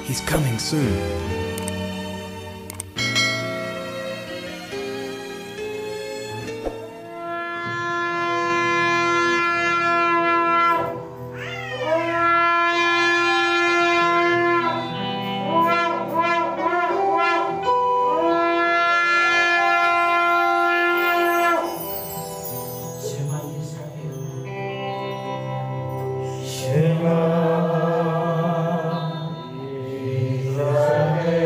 He's coming soon. Shema Israel.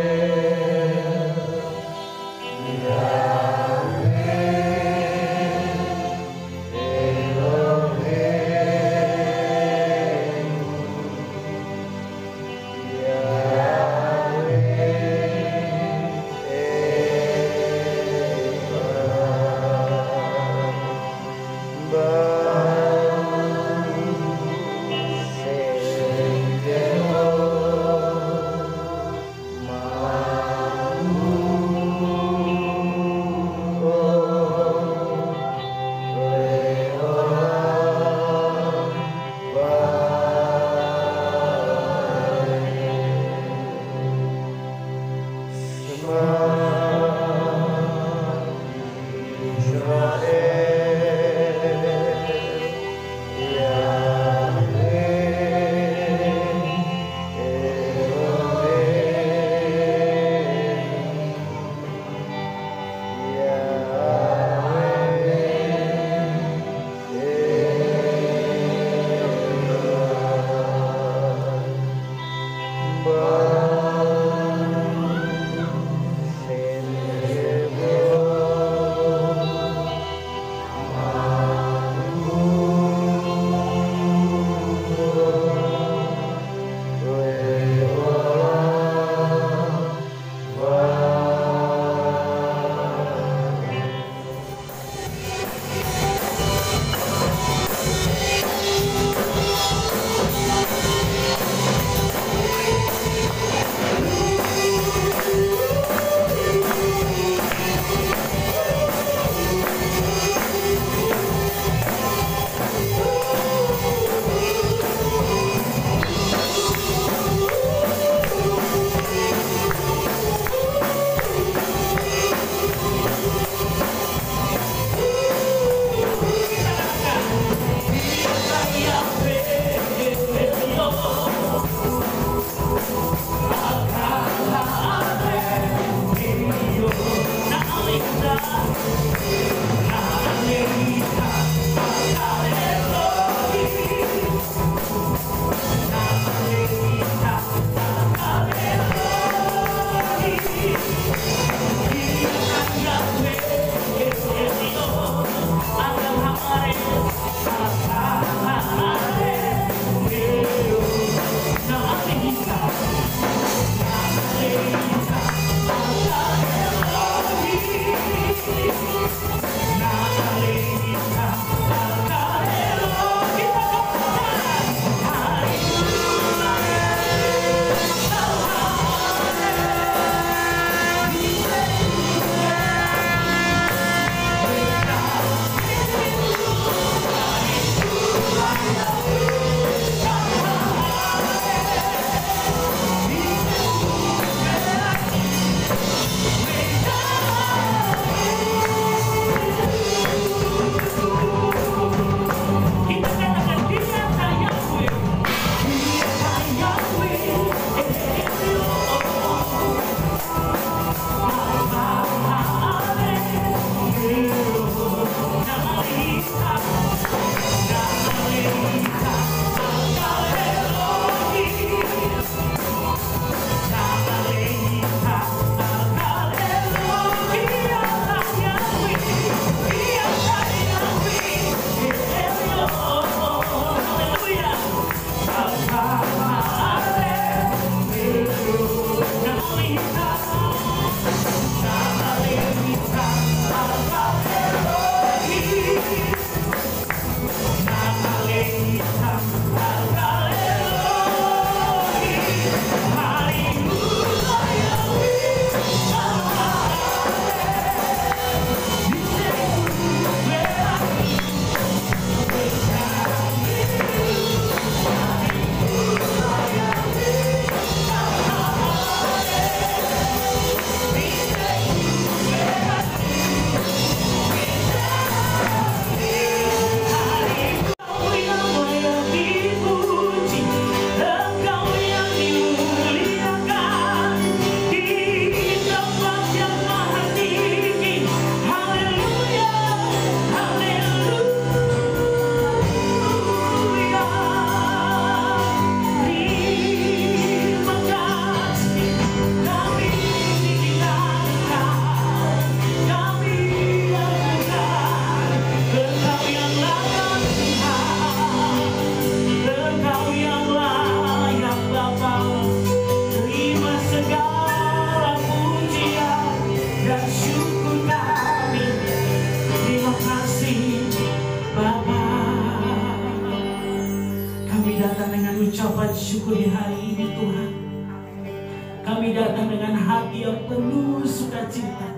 Kami datang dengan hati yang penuh sukacita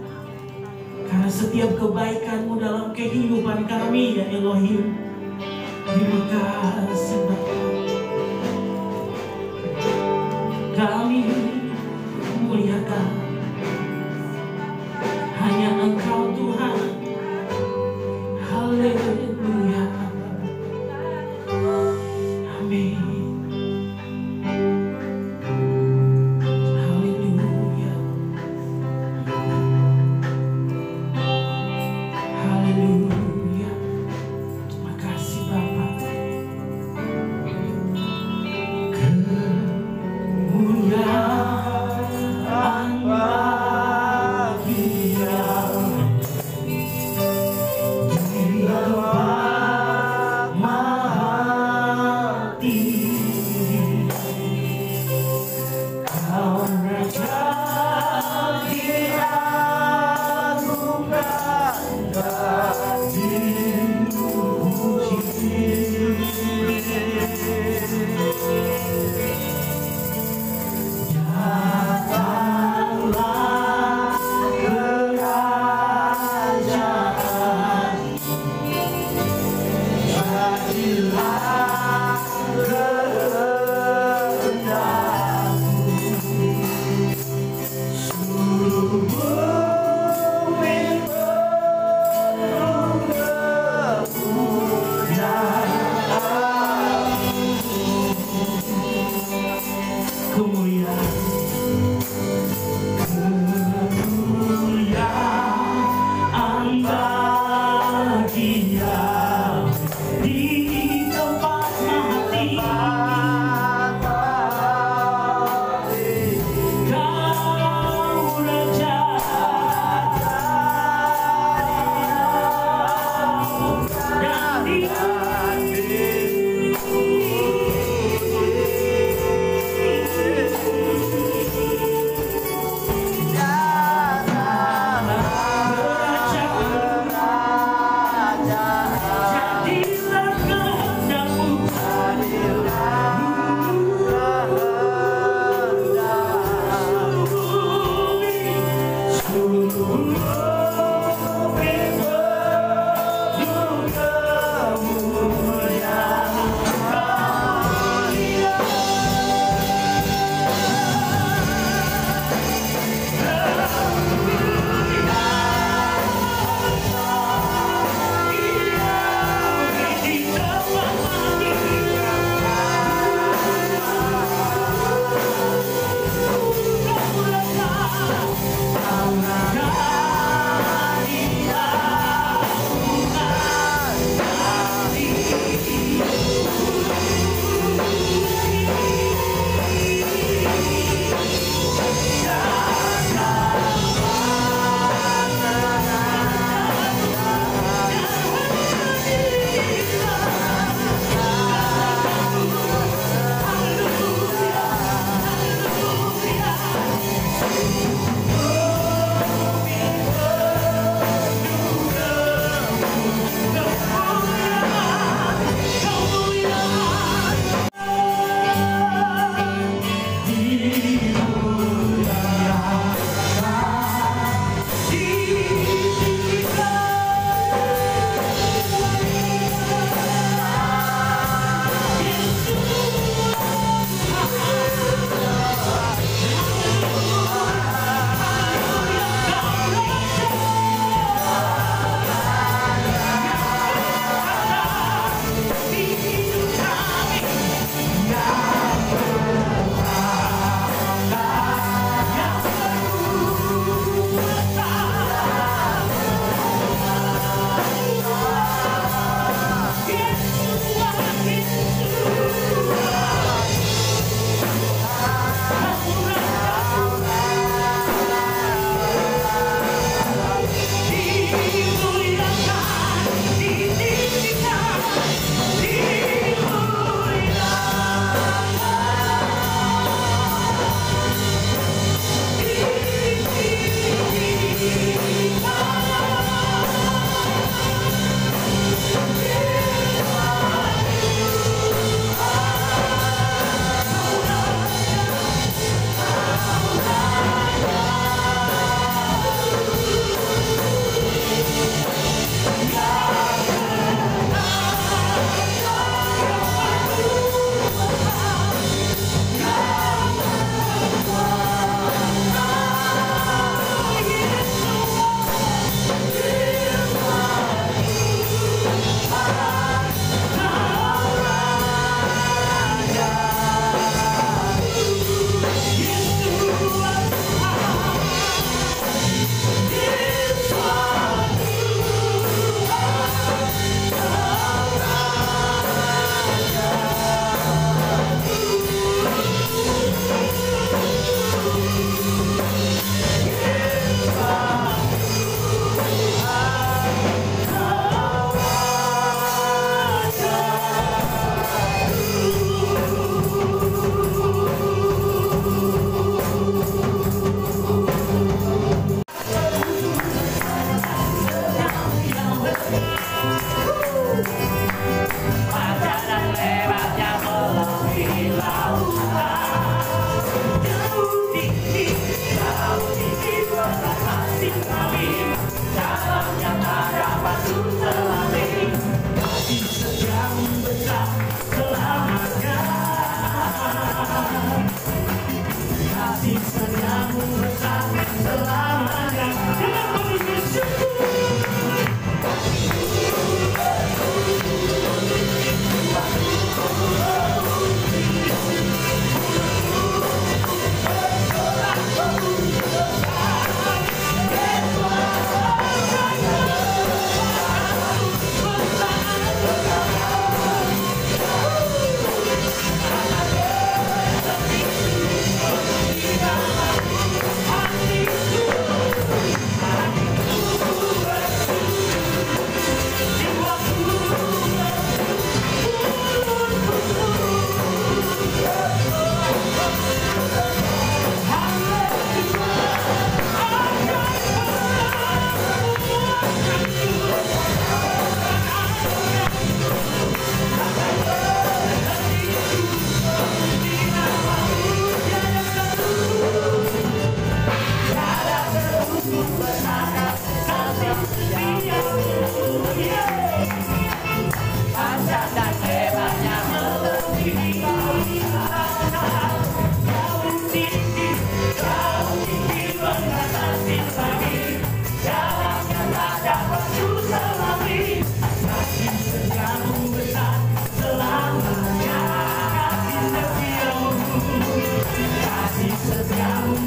karena setiap kebaikan-Mu dalam kehidupan kami, ya Elohim. Terima kasih Bapa. Kami muliakan hanya Engkau Tuhan. Haleluya. Amin. Haleluya. Haleluya. Makasih Bapa. Kemuliaan bagi Dia di tempat maha tinggi. Kau Raja diagungkan dan dipuji. Datanglah kerajaan, jadilah kehendak-Mu. Seluruh bumi penuh kemuliaan-Mu. Kemuliaan bagi Dia di tempat maha tinggi. Kau Raja dan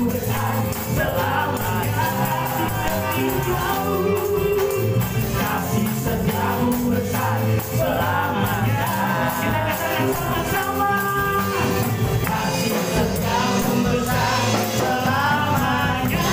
besar selamanya. Kasih setiamu besar selamanya. Kita katakan sama-sama. Kasih setiamu besar selamanya.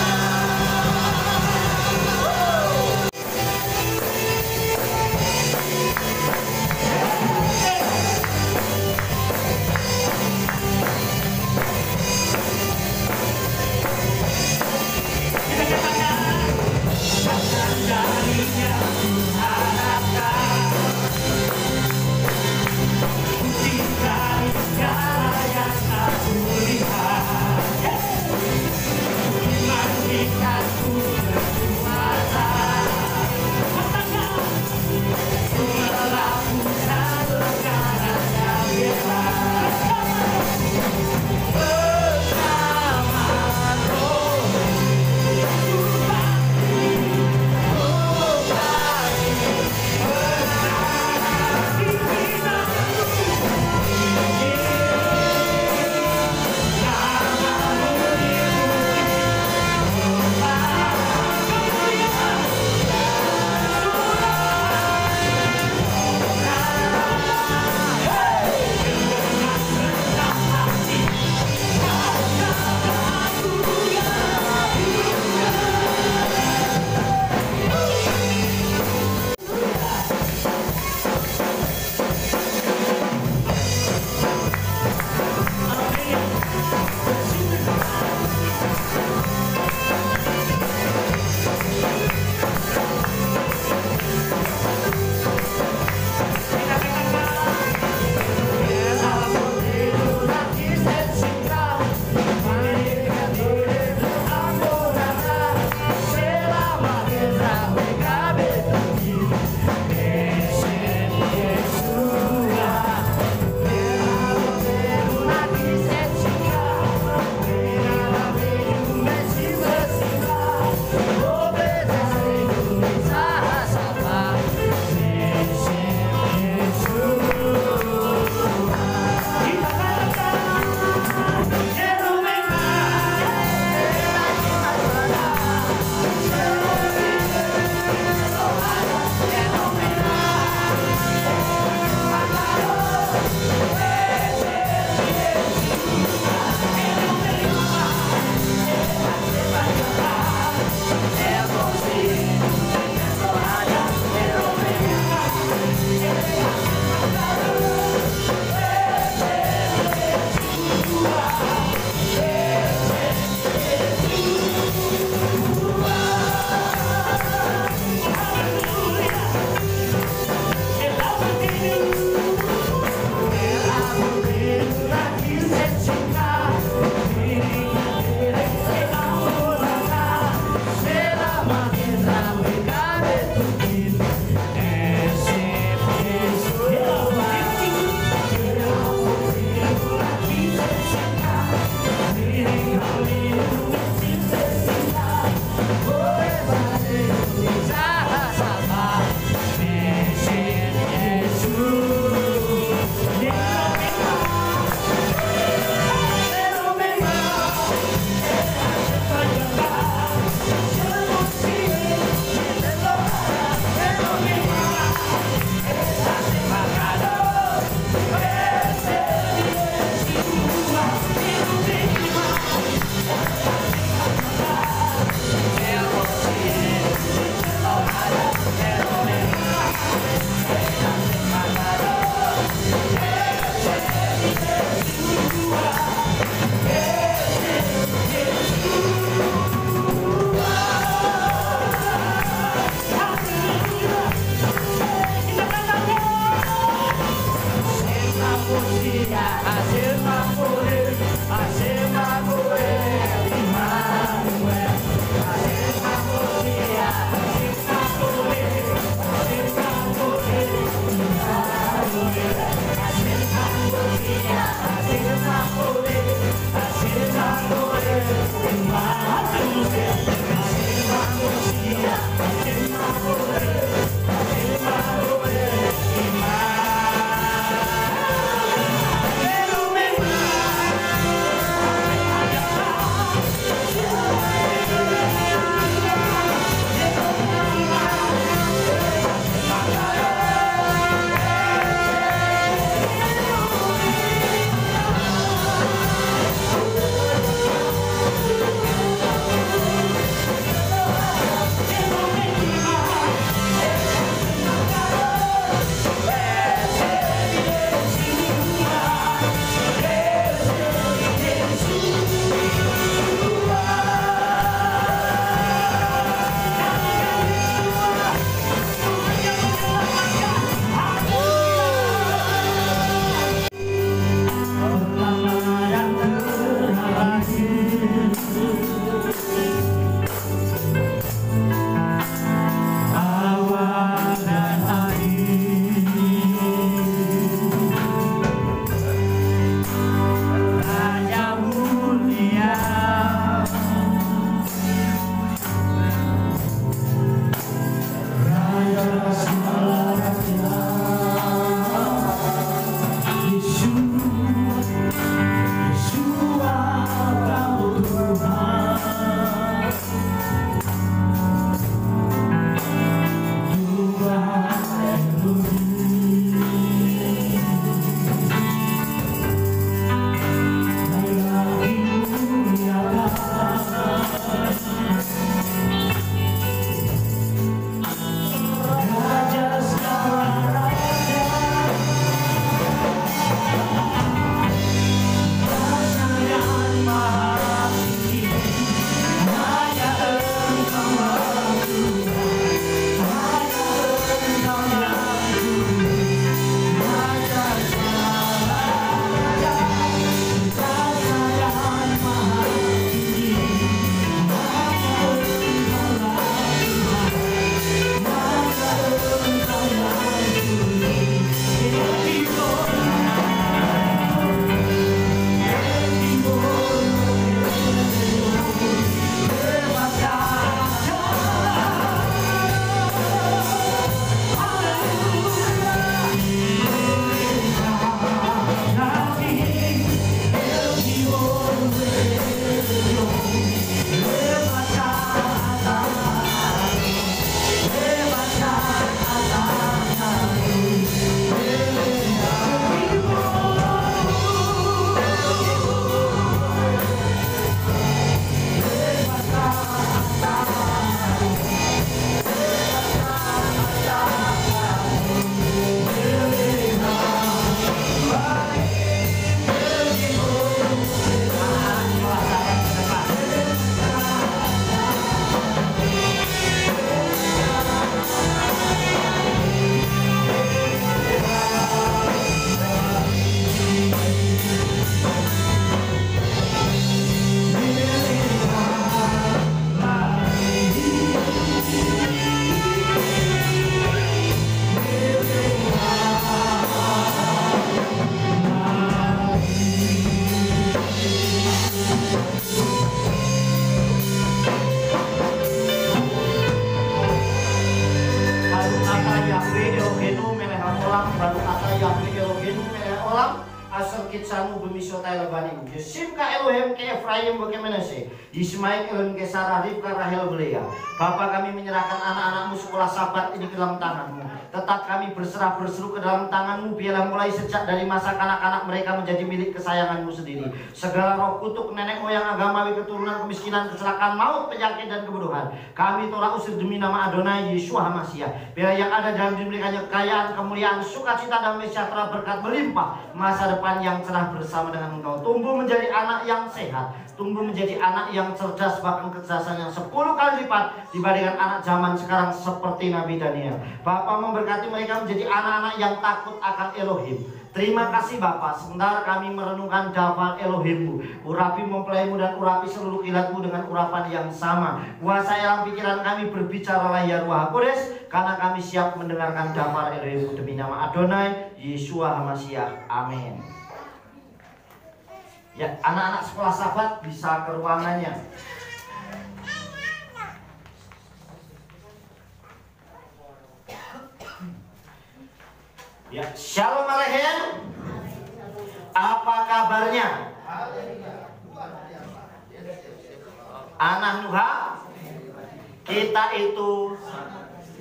kitsamu bemisotai lebanim. Yesim ka Elohim ke Efraim bekemenese. Ismail Elohim ke Sarah Ribka Rahel Belea. Bapa, kami menyerahkan anak-anakmu sekolah Sabat ini ke dalam tanganmu. Tetap kami berserah berseru ke dalam tanganmu. Biarlah mulai sejak dari masa kanak-kanak mereka menjadi milik kesayanganmu sendiri. Segala roh kutuk, nenek moyang agamawi, keturunan, kemiskinan, kecelakaan, maut, penyakit, dan kebodohan, kami tolak usir demi nama Adonai Yesus HaMashiach. Biar yang ada dalam diri mereka kekayaan, kemuliaan, sukacita, damai sejahtera, berkat melimpah, masa depan yang cerah bersama dengan Engkau. Tumbuh menjadi anak yang sehat, tumbuh menjadi anak yang cerdas, bahkan kecerdasan yang 10 kali lipat dibandingkan anak zaman sekarang seperti Nabi Daniel. Bapa, memberkati mereka menjadi anak-anak yang takut akan Elohim. Terima kasih Bapa, sebentar kami merenungkan daftar Elohimmu. Urapi mempelaimu dan urapi seluruh kilatmu dengan urapan yang sama. Kuasai alam pikiran kami, berbicaralah ya Ruh Kudus, karena kami siap mendengarkan daftar Elohimmu demi nama Adonai Yesus HaMashiach. Amin. Ya, anak-anak sekolah Sabat bisa ke ruangannya. Ya, Shalom Aleichem. Apa kabarnya? Anak Nuha, kita itu,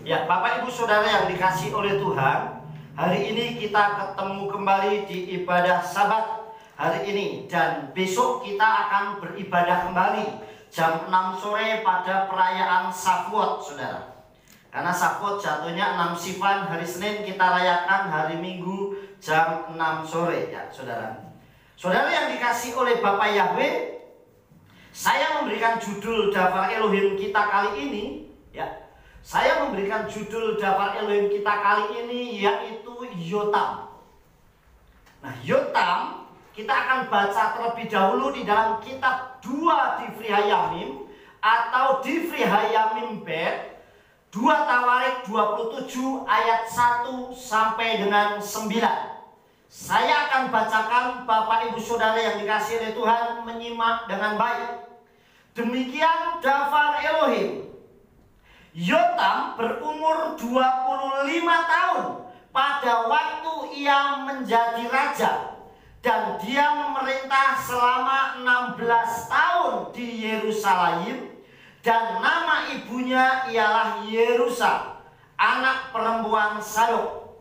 ya Bapak Ibu Saudara yang dikasih oleh Tuhan, hari ini kita ketemu kembali di ibadah Sabat hari ini, dan besok kita akan beribadah kembali jam 6 sore pada perayaan Shavuot, Saudara. Karena Shavuot jatuhnya 6 Sivan, hari Senin kita rayakan hari Minggu jam 6 sore ya Saudara. Saudara yang dikasih oleh Bapak Yahweh, saya memberikan judul daftar Elohim kita kali ini ya. Saya memberikan judul daftar Elohim kita kali ini yaitu Yotam. Nah, Yotam kita akan baca terlebih dahulu di dalam kitab 2 Difri Hayamim atau Difri Hayamim Bet 2 Tawarik 27 ayat 1 sampai dengan 9. Saya akan bacakan, Bapak Ibu Saudara yang dikasihi oleh Tuhan menyimak dengan baik. Demikian daftar Elohim. Yotam berumur 25 tahun pada waktu ia menjadi raja, dan dia memerintah selama 16 tahun di Yerusalem. Dan nama ibunya ialah Yerusa, anak perempuan Sadok.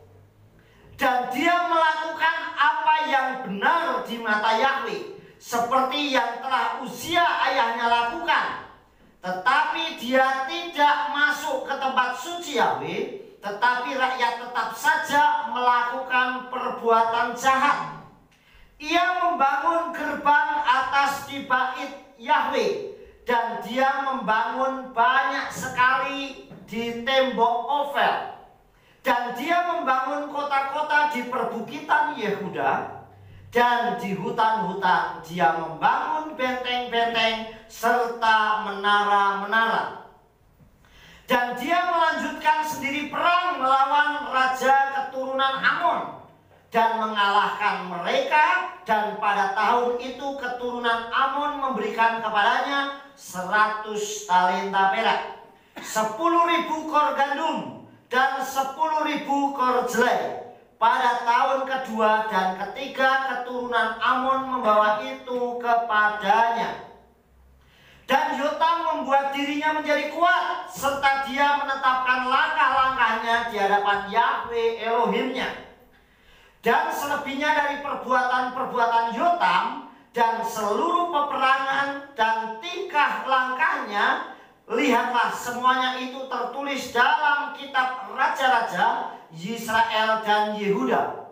Dan dia melakukan apa yang benar di mata Yahweh, seperti yang telah Uzia ayahnya lakukan. Tetapi dia tidak masuk ke tempat suci Yahweh, tetapi rakyat tetap saja melakukan perbuatan jahat. Ia membangun gerbang atas di bait Yahweh, dan dia membangun banyak sekali di tembok Ofel. Dan dia membangun kota-kota di perbukitan Yehuda, dan di hutan-hutan dia membangun benteng-benteng serta menara-menara. Dan dia melanjutkan sendiri perang melawan raja keturunan Amon dan mengalahkan mereka, dan pada tahun itu keturunan Amon memberikan kepadanya 100 talenta perak, 10.000 kor gandum, dan 10.000 kor jelai. Pada tahun kedua dan ketiga keturunan Amon membawa itu kepadanya. Dan Yotam membuat dirinya menjadi kuat, serta dia menetapkan langkah-langkahnya di hadapan Yahweh Elohimnya. Dan selebihnya dari perbuatan-perbuatan Yotam dan seluruh peperangan dan tingkah langkahnya, lihatlah semuanya itu tertulis dalam kitab Raja-Raja Yisrael dan Yehuda.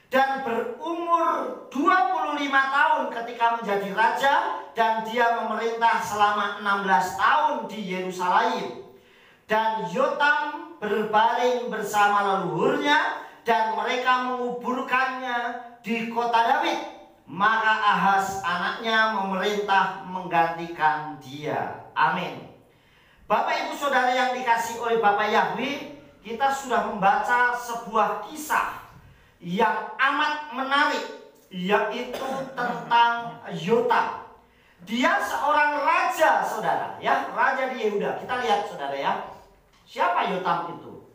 Dan berumur 25 tahun ketika menjadi raja, dan dia memerintah selama 16 tahun di Yerusalem. Dan Yotam berbaring bersama leluhurnya, dan mereka menguburkannya di kota David. Maka Ahaz anaknya memerintah menggantikan dia. Amin. Bapak Ibu Saudara yang dikasihi oleh Bapak Yahweh, kita sudah membaca sebuah kisah yang amat menarik, yaitu tentang Yotam. Dia seorang raja, saudara, ya, raja di Yehuda. Kita lihat, saudara, ya, siapa Yotam itu?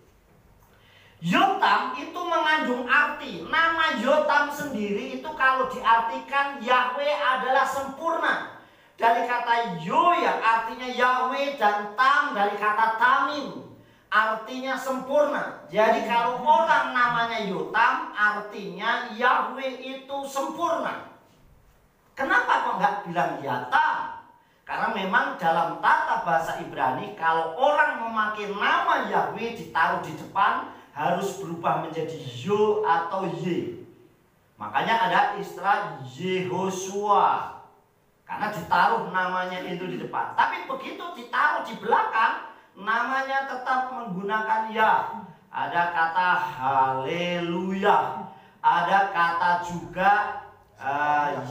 Yotam itu mengandung arti. Nama Yotam sendiri itu kalau diartikan Yahweh adalah sempurna. Dari kata Yo yang artinya Yahweh dan Tam dari kata Tamim. Artinya sempurna. Jadi kalau orang namanya Yotam artinya Yahweh itu sempurna. Kenapa kok nggak bilang Yatam? Karena memang dalam tata bahasa Ibrani kalau orang memakai nama Yahweh ditaruh di depan harus berubah menjadi Yo atau Ye. Makanya ada istilah Yehosua. Karena ditaruh namanya itu di depan. Tapi begitu ditaruh di belakang, namanya tetap menggunakan Ya. Ada kata Haleluya. Ada kata juga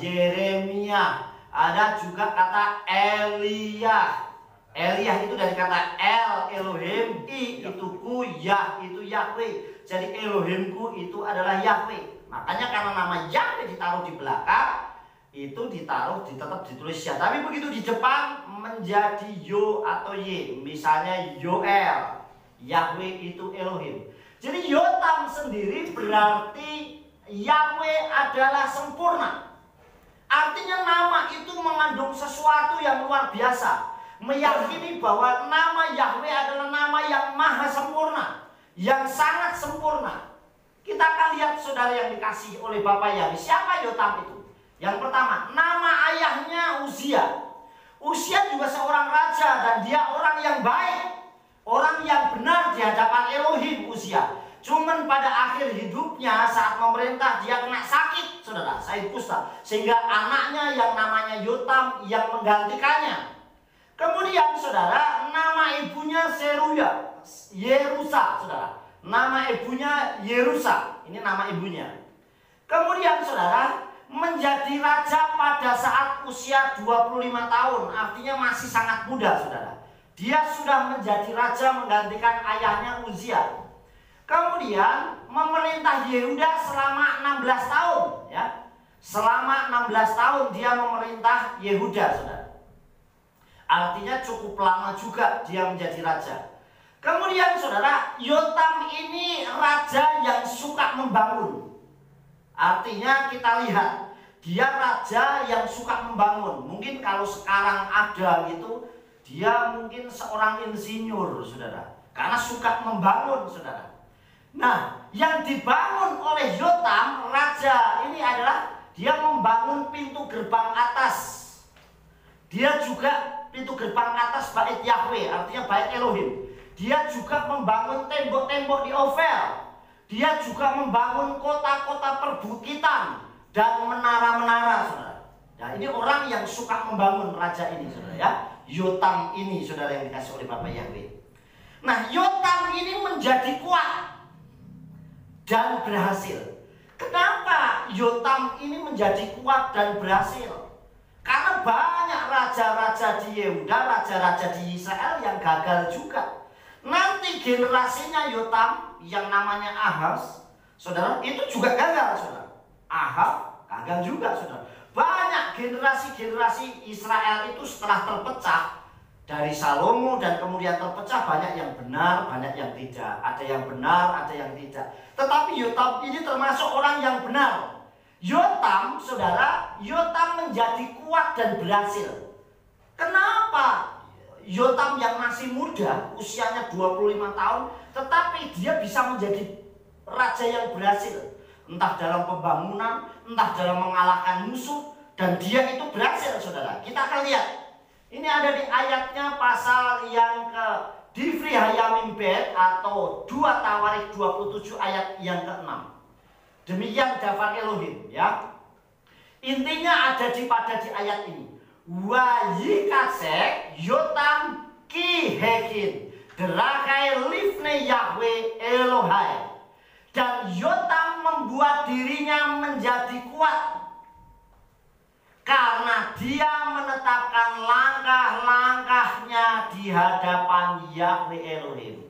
Yeremia. Ada juga kata Elia. Elia itu dari kata El, Elohim, I itu ku, Yah itu Yahweh. Jadi Elohimku itu adalah Yahweh. Makanya karena nama Yahweh ditaruh di belakang, itu tetap ditulis Ya. Tapi begitu di depan menjadi Yo atau Ye. Misalnya Yoel, Yahweh itu Elohim. Jadi Yotam sendiri berarti Yahweh adalah sempurna. Artinya nama itu mengandung sesuatu yang luar biasa. Meyakini bahwa nama Yahweh adalah nama yang maha sempurna, yang sangat sempurna. Kita akan lihat saudara yang dikasihi oleh Bapak Yahweh. Siapa Yotam itu? Yang pertama, nama ayahnya Uzia. Uzia juga seorang raja dan dia orang yang baik, orang yang benar di hadapan Elohim. Uzia cuman pada akhir hidupnya saat memerintah dia kena sakit, saudara, sakit kusta, sehingga anaknya yang namanya Yotam yang menggantikannya. Kemudian saudara, nama ibunya Yerusa, saudara. Nama ibunya Yerusa, ini nama ibunya. Kemudian saudara, menjadi raja pada saat usia 25 tahun, artinya masih sangat muda, saudara. Dia sudah menjadi raja menggantikan ayahnya Uzia. Kemudian memerintah Yehuda selama 16 tahun, ya. Selama 16 tahun dia memerintah Yehuda, saudara. Artinya cukup lama juga dia menjadi raja. Kemudian saudara, Yotam ini raja yang suka membangun. Artinya kita lihat, dia raja yang suka membangun. Mungkin kalau sekarang ada gitu, dia mungkin seorang insinyur, saudara. Karena suka membangun, saudara. Nah, yang dibangun oleh Yotam, raja ini adalah dia membangun pintu gerbang atas. Dia juga pintu gerbang atas bait Yahweh, artinya bait Elohim. Dia juga membangun tembok-tembok di Ofel. Dia juga membangun kota-kota perbukitan dan menara-menara, saudara. Nah, ini orang yang suka membangun, raja ini, saudara, ya. Yotam ini, saudara, yang dikasih oleh Bapak Yahweh. Nah, Yotam ini menjadi kuat dan berhasil. Kenapa Yotam ini menjadi kuat dan berhasil? Karena banyak raja-raja di Yehuda, raja-raja di Israel yang gagal juga. Nanti generasinya Yotam yang namanya Ahaz, saudara, itu juga gagal, saudara. Ahaz gagal juga, saudara. Banyak generasi-generasi Israel itu setelah terpecah dari Salomo dan kemudian terpecah, banyak yang benar, banyak yang tidak. Ada yang benar, ada yang tidak. Tetapi Yotam ini termasuk orang yang benar. Yotam, saudara, Yotam menjadi kuat dan berhasil. Kenapa? Yotam yang masih muda, usianya 25 tahun, tetapi dia bisa menjadi raja yang berhasil. Entah dalam pembangunan, entah dalam mengalahkan musuh, dan dia itu berhasil, saudara. Kita akan lihat. Ini ada di ayatnya pasal yang ke Divri Hayamim Bet atau 2 Tawarikh 27 ayat yang ke-6. Demikian Dafan Elohim, ya. Intinya ada pada di ayat ini. Wa yikasek Yotam ki hekin derakai lifne Yahweh Elohai. Dan Yotam membuat dirinya menjadi kuat karena dia menetapkan langkah-langkahnya di hadapan Yahweh Elohim.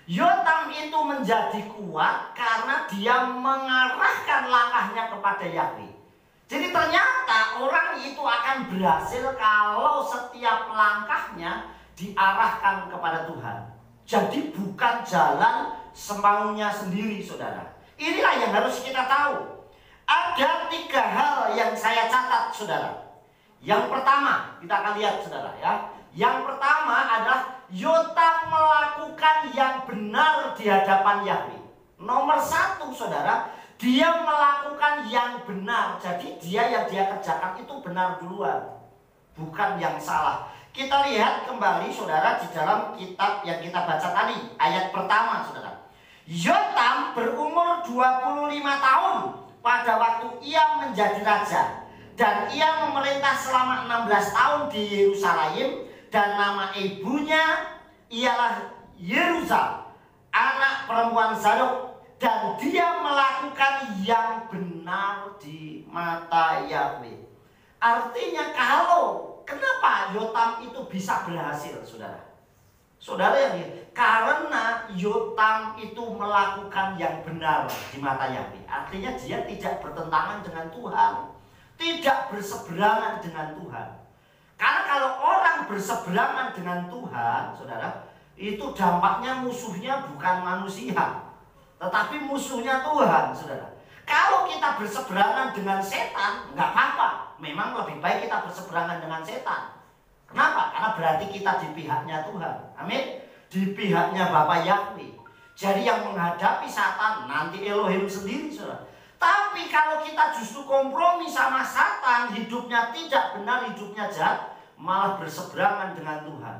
Yotam itu menjadi kuat karena dia mengarahkan langkahnya kepada Yahweh. Jadi ternyata orang itu akan berhasil kalau setiap langkahnya diarahkan kepada Tuhan. Jadi bukan jalan semaunya sendiri, saudara. Inilah yang harus kita tahu. Ada 3 hal yang saya catat, saudara. Yang pertama, kita akan lihat, saudara, ya. Yang pertama adalah Yotam melakukan yang benar di hadapan Yahweh. Nomor 1, saudara, dia melakukan yang benar. Jadi yang dia kerjakan itu benar duluan, bukan yang salah. Kita lihat kembali, saudara, di dalam kitab yang kita baca tadi, ayat pertama, saudara. Yotam berumur 25 tahun pada waktu ia menjadi raja, dan ia memerintah selama 16 tahun di Yerusalem, dan nama ibunya ialah Yerusa, anak perempuan Zadok, dan dia melakukan yang benar di mata Yahweh. Artinya kenapa Yotam itu bisa berhasil, saudara? Saudara yang lihat, karena Yotam itu melakukan yang benar di mata Yahweh. Artinya dia tidak bertentangan dengan Tuhan, tidak berseberangan dengan Tuhan. Karena kalau orang berseberangan dengan Tuhan, saudara, itu dampaknya musuhnya bukan manusia, tetapi musuhnya Tuhan, saudara. Kalau kita berseberangan dengan setan, nggak apa-apa. Memang lebih baik kita berseberangan dengan setan. Kenapa? Karena berarti kita di pihaknya Tuhan. Amin. Di pihaknya Bapa Yahweh. Jadi yang menghadapi Satan nanti Elohim sendiri, saudara. Tapi kalau kita justru kompromi sama Satan, hidupnya tidak benar, hidupnya jahat, malah berseberangan dengan Tuhan.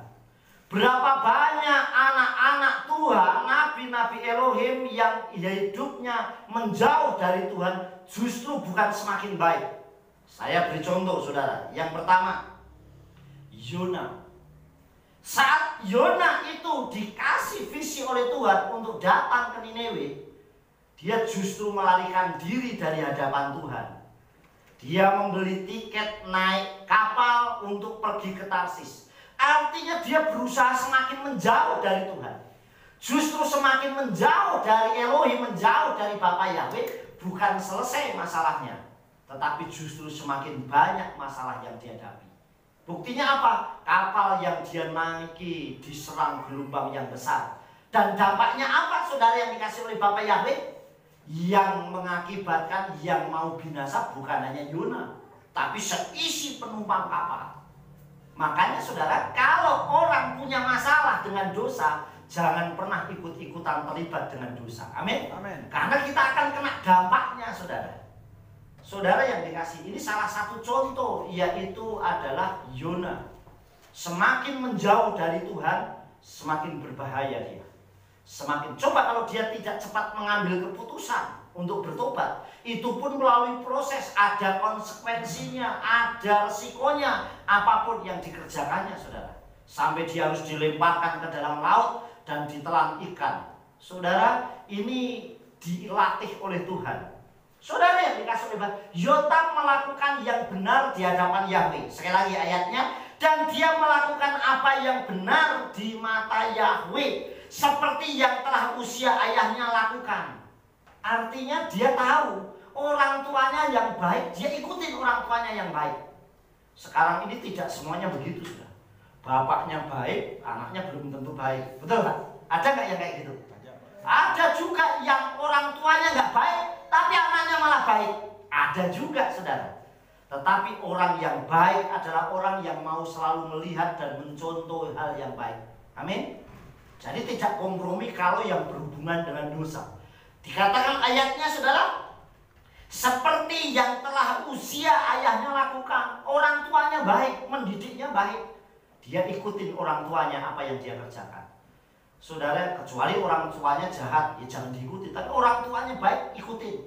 Berapa banyak anak-anak Tuhan, nabi-nabi Elohim yang hidupnya menjauh dari Tuhan, justru bukan semakin baik. Saya beri contoh, saudara. Yang pertama, Yona. Saat Yona itu dikasih visi oleh Tuhan untuk datang ke Niniwe, dia justru melarikan diri dari hadapan Tuhan. Dia membeli tiket naik kapal untuk pergi ke Tarsis. Artinya dia berusaha semakin menjauh dari Tuhan. Justru semakin menjauh dari Elohim, menjauh dari Bapa Yahweh, bukan selesai masalahnya, tetapi justru semakin banyak masalah yang dihadapi. Buktinya apa? Kapal yang dia naiki diserang gelombang yang besar. Dan dampaknya apa, saudara, yang dikasih oleh Bapa Yahweh? Yang mengakibatkan yang mau binasa bukan hanya Yona, tapi seisi penumpang kapal. Makanya, saudara, kalau orang punya masalah dengan dosa, jangan pernah ikut-ikutan terlibat dengan dosa. Amin. Amin. Karena kita akan kena dampaknya, saudara. Saudara yang dikasih, ini salah satu contoh, yaitu adalah Yona. Semakin menjauh dari Tuhan, semakin berbahaya dia. Semakin, coba kalau dia tidak cepat mengambil keputusan untuk bertobat, itu pun melalui proses, ada konsekuensinya, ada resikonya, apapun yang dikerjakannya, saudara. Sampai dia harus dilemparkan ke dalam laut dan ditelan ikan. Saudara, ini dilatih oleh Tuhan. Saudara yang dikasih oleh Tuhan, Yotam melakukan yang benar di hadapan Yahweh. Sekali lagi ayatnya, dan dia melakukan apa yang benar di mata Yahweh, seperti yang telah usia ayahnya lakukan. Artinya dia tahu orang tuanya yang baik, dia ikutin orang tuanya yang baik. Sekarang ini tidak semuanya begitu, sudah. Bapaknya baik, anaknya belum tentu baik. Betul nggak? Ada nggak yang kayak gitu? Ada juga yang orang tuanya nggak baik, tapi anaknya malah baik. Ada juga, saudara. Tetapi orang yang baik adalah orang yang mau selalu melihat dan mencontoh hal yang baik. Amin. Jadi tidak kompromi kalau yang berhubungan dengan dosa. Dikatakan ayatnya, saudara, seperti yang telah usia ayahnya lakukan. Orang tuanya baik, mendidiknya baik, dia ikutin orang tuanya apa yang dia kerjakan. Saudara, kecuali orang tuanya jahat, ya jangan diikuti. Tapi orang tuanya baik, ikutin.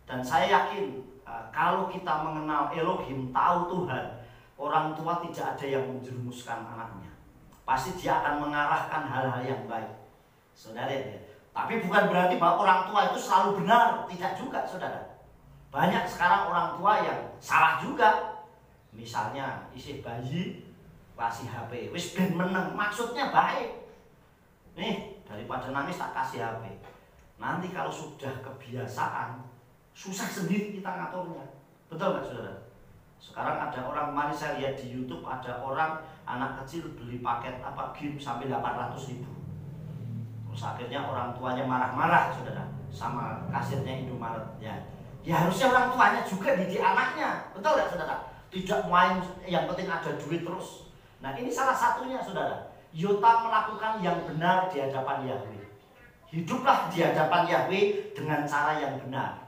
Dan saya yakin kalau kita mengenal Elohim, tahu Tuhan, orang tua tidak ada yang menjerumuskan anaknya. Pasti dia akan mengarahkan hal-hal yang baik, saudara ya. Tapi bukan berarti bahwa orang tua itu selalu benar, tidak juga, saudara. Banyak sekarang orang tua yang salah juga. Misalnya isi bayi kasih HP, wis ben meneng, maksudnya baik. Nih, daripada nangis tak kasih HP. Nanti kalau sudah kebiasaan, susah sendiri kita ngaturnya. Betul nggak, saudara? Sekarang ada orang, kemarin saya lihat di YouTube, ada orang anak kecil beli paket game sampai 800.000. Terus akhirnya orang tuanya marah-marah, saudara, sama kasirnya Indomaret. Ya harusnya orang tuanya juga didik anaknya, betul nggak, saudara? Tidak main, yang penting ada duit terus. Nah, ini salah satunya, saudara. Yotam melakukan yang benar di hadapan Yahweh. Hiduplah di hadapan Yahweh dengan cara yang benar.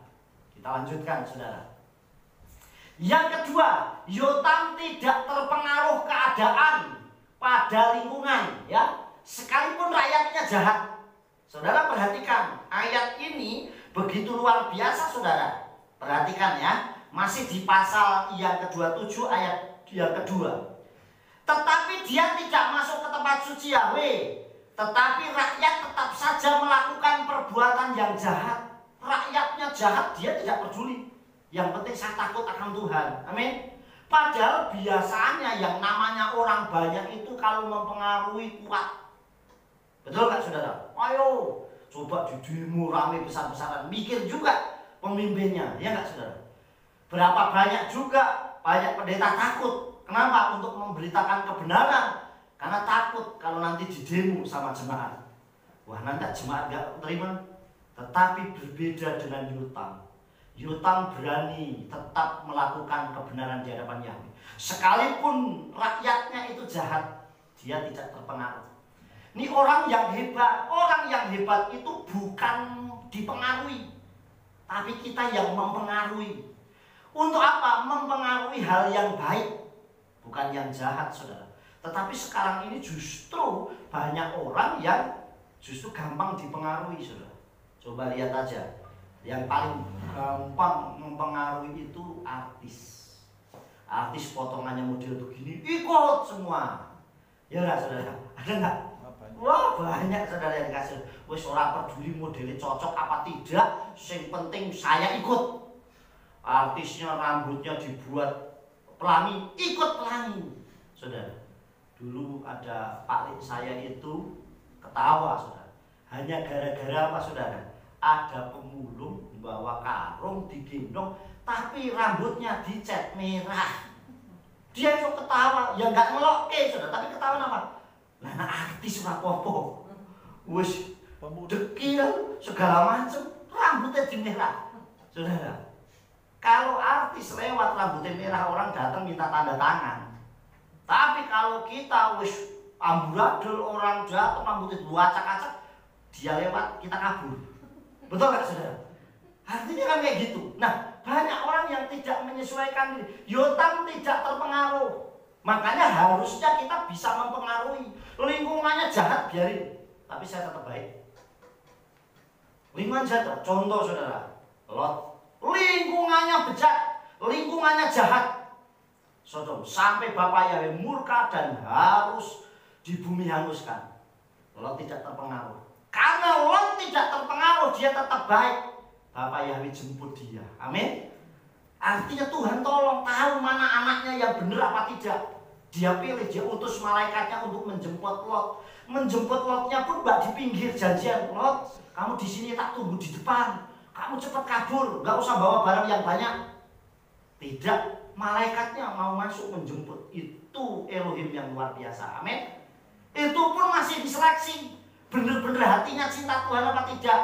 Kita lanjutkan, saudara. Yang kedua, Yotam tidak terpengaruh keadaan pada lingkungan, ya, sekalipun rakyatnya jahat. Saudara perhatikan, ayat ini begitu luar biasa, saudara. Perhatikan ya, masih di pasal yang ke-27 ayat yang kedua. Tetapi dia tidak masuk ke tempat suci Yahweh, tetapi rakyat tetap saja melakukan perbuatan yang jahat. Rakyatnya jahat, dia tidak peduli. Yang penting saya takut akan Tuhan. Amin. Padahal biasanya yang namanya orang banyak itu kalau mempengaruhi kuat. Betul nggak, saudara? Ayo, coba di demo rame besar-besaran. Mikir juga pemimpinnya, ya nggak, saudara? Berapa banyak juga banyak pendeta takut. Kenapa? Untuk memberitakan kebenaran. Karena takut kalau nanti di demo sama jemaat. Wah, nanti jemaat nggak terima. Tetapi berbeda dengan Yotam. Yotam berani tetap melakukan kebenaran di hadapan Yahweh. Sekalipun rakyatnya itu jahat, dia tidak terpengaruh. Ini orang yang hebat. Orang yang hebat itu bukan dipengaruhi, tapi kita yang mempengaruhi. Untuk apa? Mempengaruhi hal yang baik, bukan yang jahat, saudara. Tetapi sekarang ini justru banyak orang yang justru gampang dipengaruhi, saudara. Coba lihat aja. Yang paling gampang mempengaruhi itu artis. Artis potongannya model begini, ikut semua. Ya nggak, saudara? Ada nggak? Wah, banyak, saudara, yang dikasih. Wes ora peduli modelnya cocok apa tidak, yang penting saya ikut. Artisnya rambutnya dibuat pelangi, ikut pelangi. Saudara, dulu ada Pak saya itu ketawa, saudara. Hanya gara-gara apa, saudara? Ada pemulung bawa karung digendong, tapi rambutnya dicat merah. Dia itu ketawa, ya nggak ngeloke, saudara, tapi ketawa apa? Nah, artis rapopo, wis dekil segala macam, rambutnya di merah, saudara. Kalau artis lewat rambutnya merah, orang datang minta tanda tangan. Tapi kalau kita wis amburadul, orang datang rambutnya dua acak-acak, dia lewat, kita kabur. Betul nggak, saudara? Artinya kan kayak gitu. Nah, banyak orang yang tidak menyesuaikan diri. Yotam tidak terpengaruh. Makanya harusnya kita bisa mempengaruhi. Lingkungannya jahat, biarin. Tapi saya tetap baik. Lingkungan jahat, contoh, saudara, Lot. Lingkungannya bejat, lingkungannya jahat. Sodom, sampai Bapak Yahweh murka dan harus di bumi hanguskan. Lot tidak terpengaruh. Karena Lot tidak terpengaruh, dia tetap baik. Bapak Yahweh jemput dia. Amin. Artinya Tuhan tolong tahu mana anaknya yang benar apa tidak. Dia pilih, dia utus malaikatnya untuk menjemput Lot. Menjemput Lotnya pun nggak di pinggir janjian. Lot, kamu di sini tak tunggu di depan. Kamu cepat kabur, nggak usah bawa barang yang banyak. Tidak, malaikatnya mau masuk menjemput. Itu Elohim yang luar biasa. Amin. Itu pun masih diseleksi. Benar-benar hatinya cinta Tuhan apa tidak.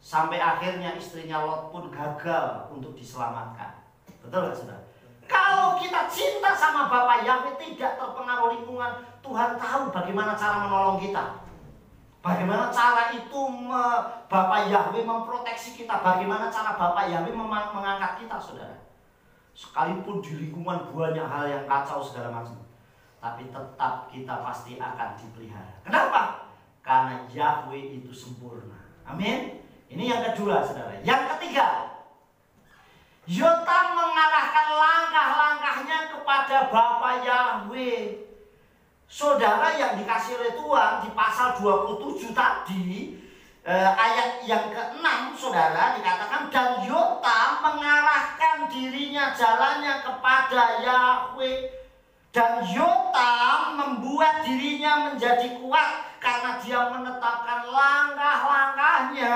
Sampai akhirnya istrinya Lot pun gagal untuk diselamatkan. Betul nggak, saudara? Kalau kita cinta sama Bapak Yahweh, tidak terpengaruh lingkungan, Tuhan tahu bagaimana cara menolong kita. Bagaimana cara itu Bapak Yahweh memproteksi kita. Bagaimana cara Bapak Yahweh mengangkat kita, saudara. Sekalipun di lingkungan banyak hal yang kacau segala macam, tapi tetap kita pasti akan dipelihara. Kenapa? Karena Yahweh itu sempurna. Amin. Ini yang kedua, saudara. Yang ketiga, Yotam mengarahkan langkah-langkahnya kepada Bapak Yahweh. Saudara yang dikasih oleh Tuhan di pasal 27 tadi, ayat yang ke-6, saudara, dikatakan, dan Yotam mengarahkan dirinya jalannya kepada Yahweh. Dan Yotam membuat dirinya menjadi kuat karena dia menetapkan langkah-langkahnya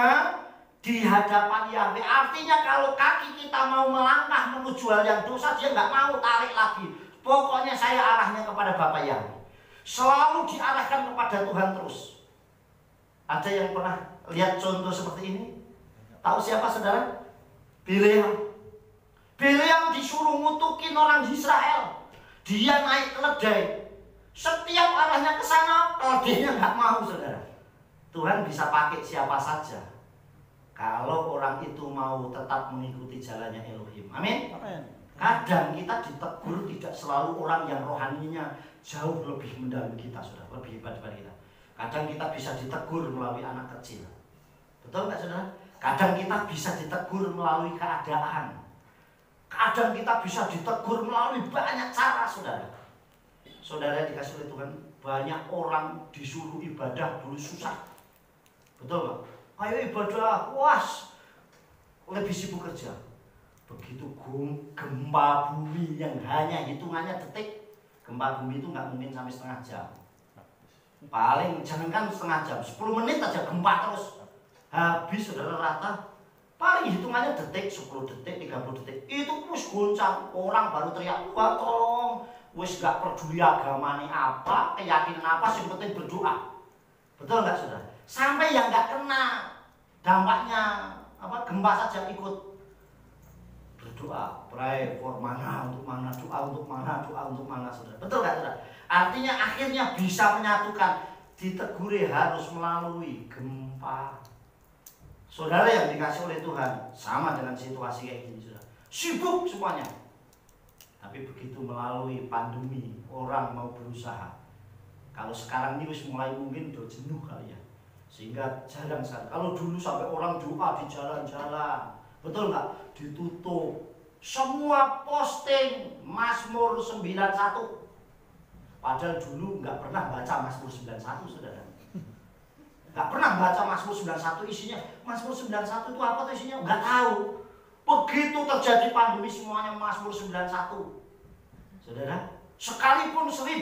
di hadapan Yahweh. Artinya kalau kaki kita mau melangkah menuju hal yang dosa, dia nggak mau tarik lagi. Pokoknya saya arahnya kepada Bapak Yahweh. Selalu diarahkan kepada Tuhan terus. Ada yang pernah lihat contoh seperti ini? Tahu siapa saudara? Bileam. Bileam disuruh ngutukin orang Israel. Dia naik keledai. Setiap arahnya ke sana, keledainya nggak mau saudara. Tuhan bisa pakai siapa saja kalau orang itu mau tetap mengikuti jalannya Elohim. Amin. Kadang kita ditegur tidak selalu orang yang rohaninya jauh lebih mendalam kita, saudara, lebih hebat daripada kita. Kadang kita bisa ditegur melalui anak kecil. Betul nggak saudara? Kadang kita bisa ditegur melalui keadaan. Kadang kita bisa ditegur melalui banyak cara, saudara. Saudara dikasih oleh Tuhan, banyak orang disuruh ibadah dulu susah. Betul nggak? Ayo ibadah, was, lebih sibuk kerja. Begitu gempa bumi yang hanya hitungannya detik, gempa bumi itu nggak mungkin sampai setengah jam. Paling jangankan setengah jam, 10 menit aja gempa terus. Habis saudara rata, paling hitungannya detik, 10 detik, 30 detik. Itu wis goncang, orang baru teriak, wah tolong. Wis gak peduli agamanya apa, keyakinan apa, yang penting berdoa. Betul nggak saudara? Sampai yang nggak kena dampaknya gempa saja ikut berdoa, pray for mana, untuk mana, doa untuk mana, doa untuk mana, saudara. Betul nggak saudara? Artinya akhirnya bisa menyatukan. Diteguri harus melalui gempa. Saudara yang dikasih oleh Tuhan sama dengan situasi kayak gini, saudara. Sibuk semuanya. Tapi begitu melalui pandemi, orang mau berusaha. Kalau sekarang ini mulai mungkin udah jenuh kali ya, sehingga jarang sekali. Kalau dulu sampai orang doa di jalan-jalan, betul nggak? Ditutup. Semua posting Mazmur 91. Padahal dulu nggak pernah baca Mazmur 91, saudara. Nggak pernah baca Mazmur 91 isinya. Mazmur 91 itu apa tuh isinya? Nggak tahu. Begitu terjadi pandemi semuanya Mazmur 91. Saudara, sekalipun 1000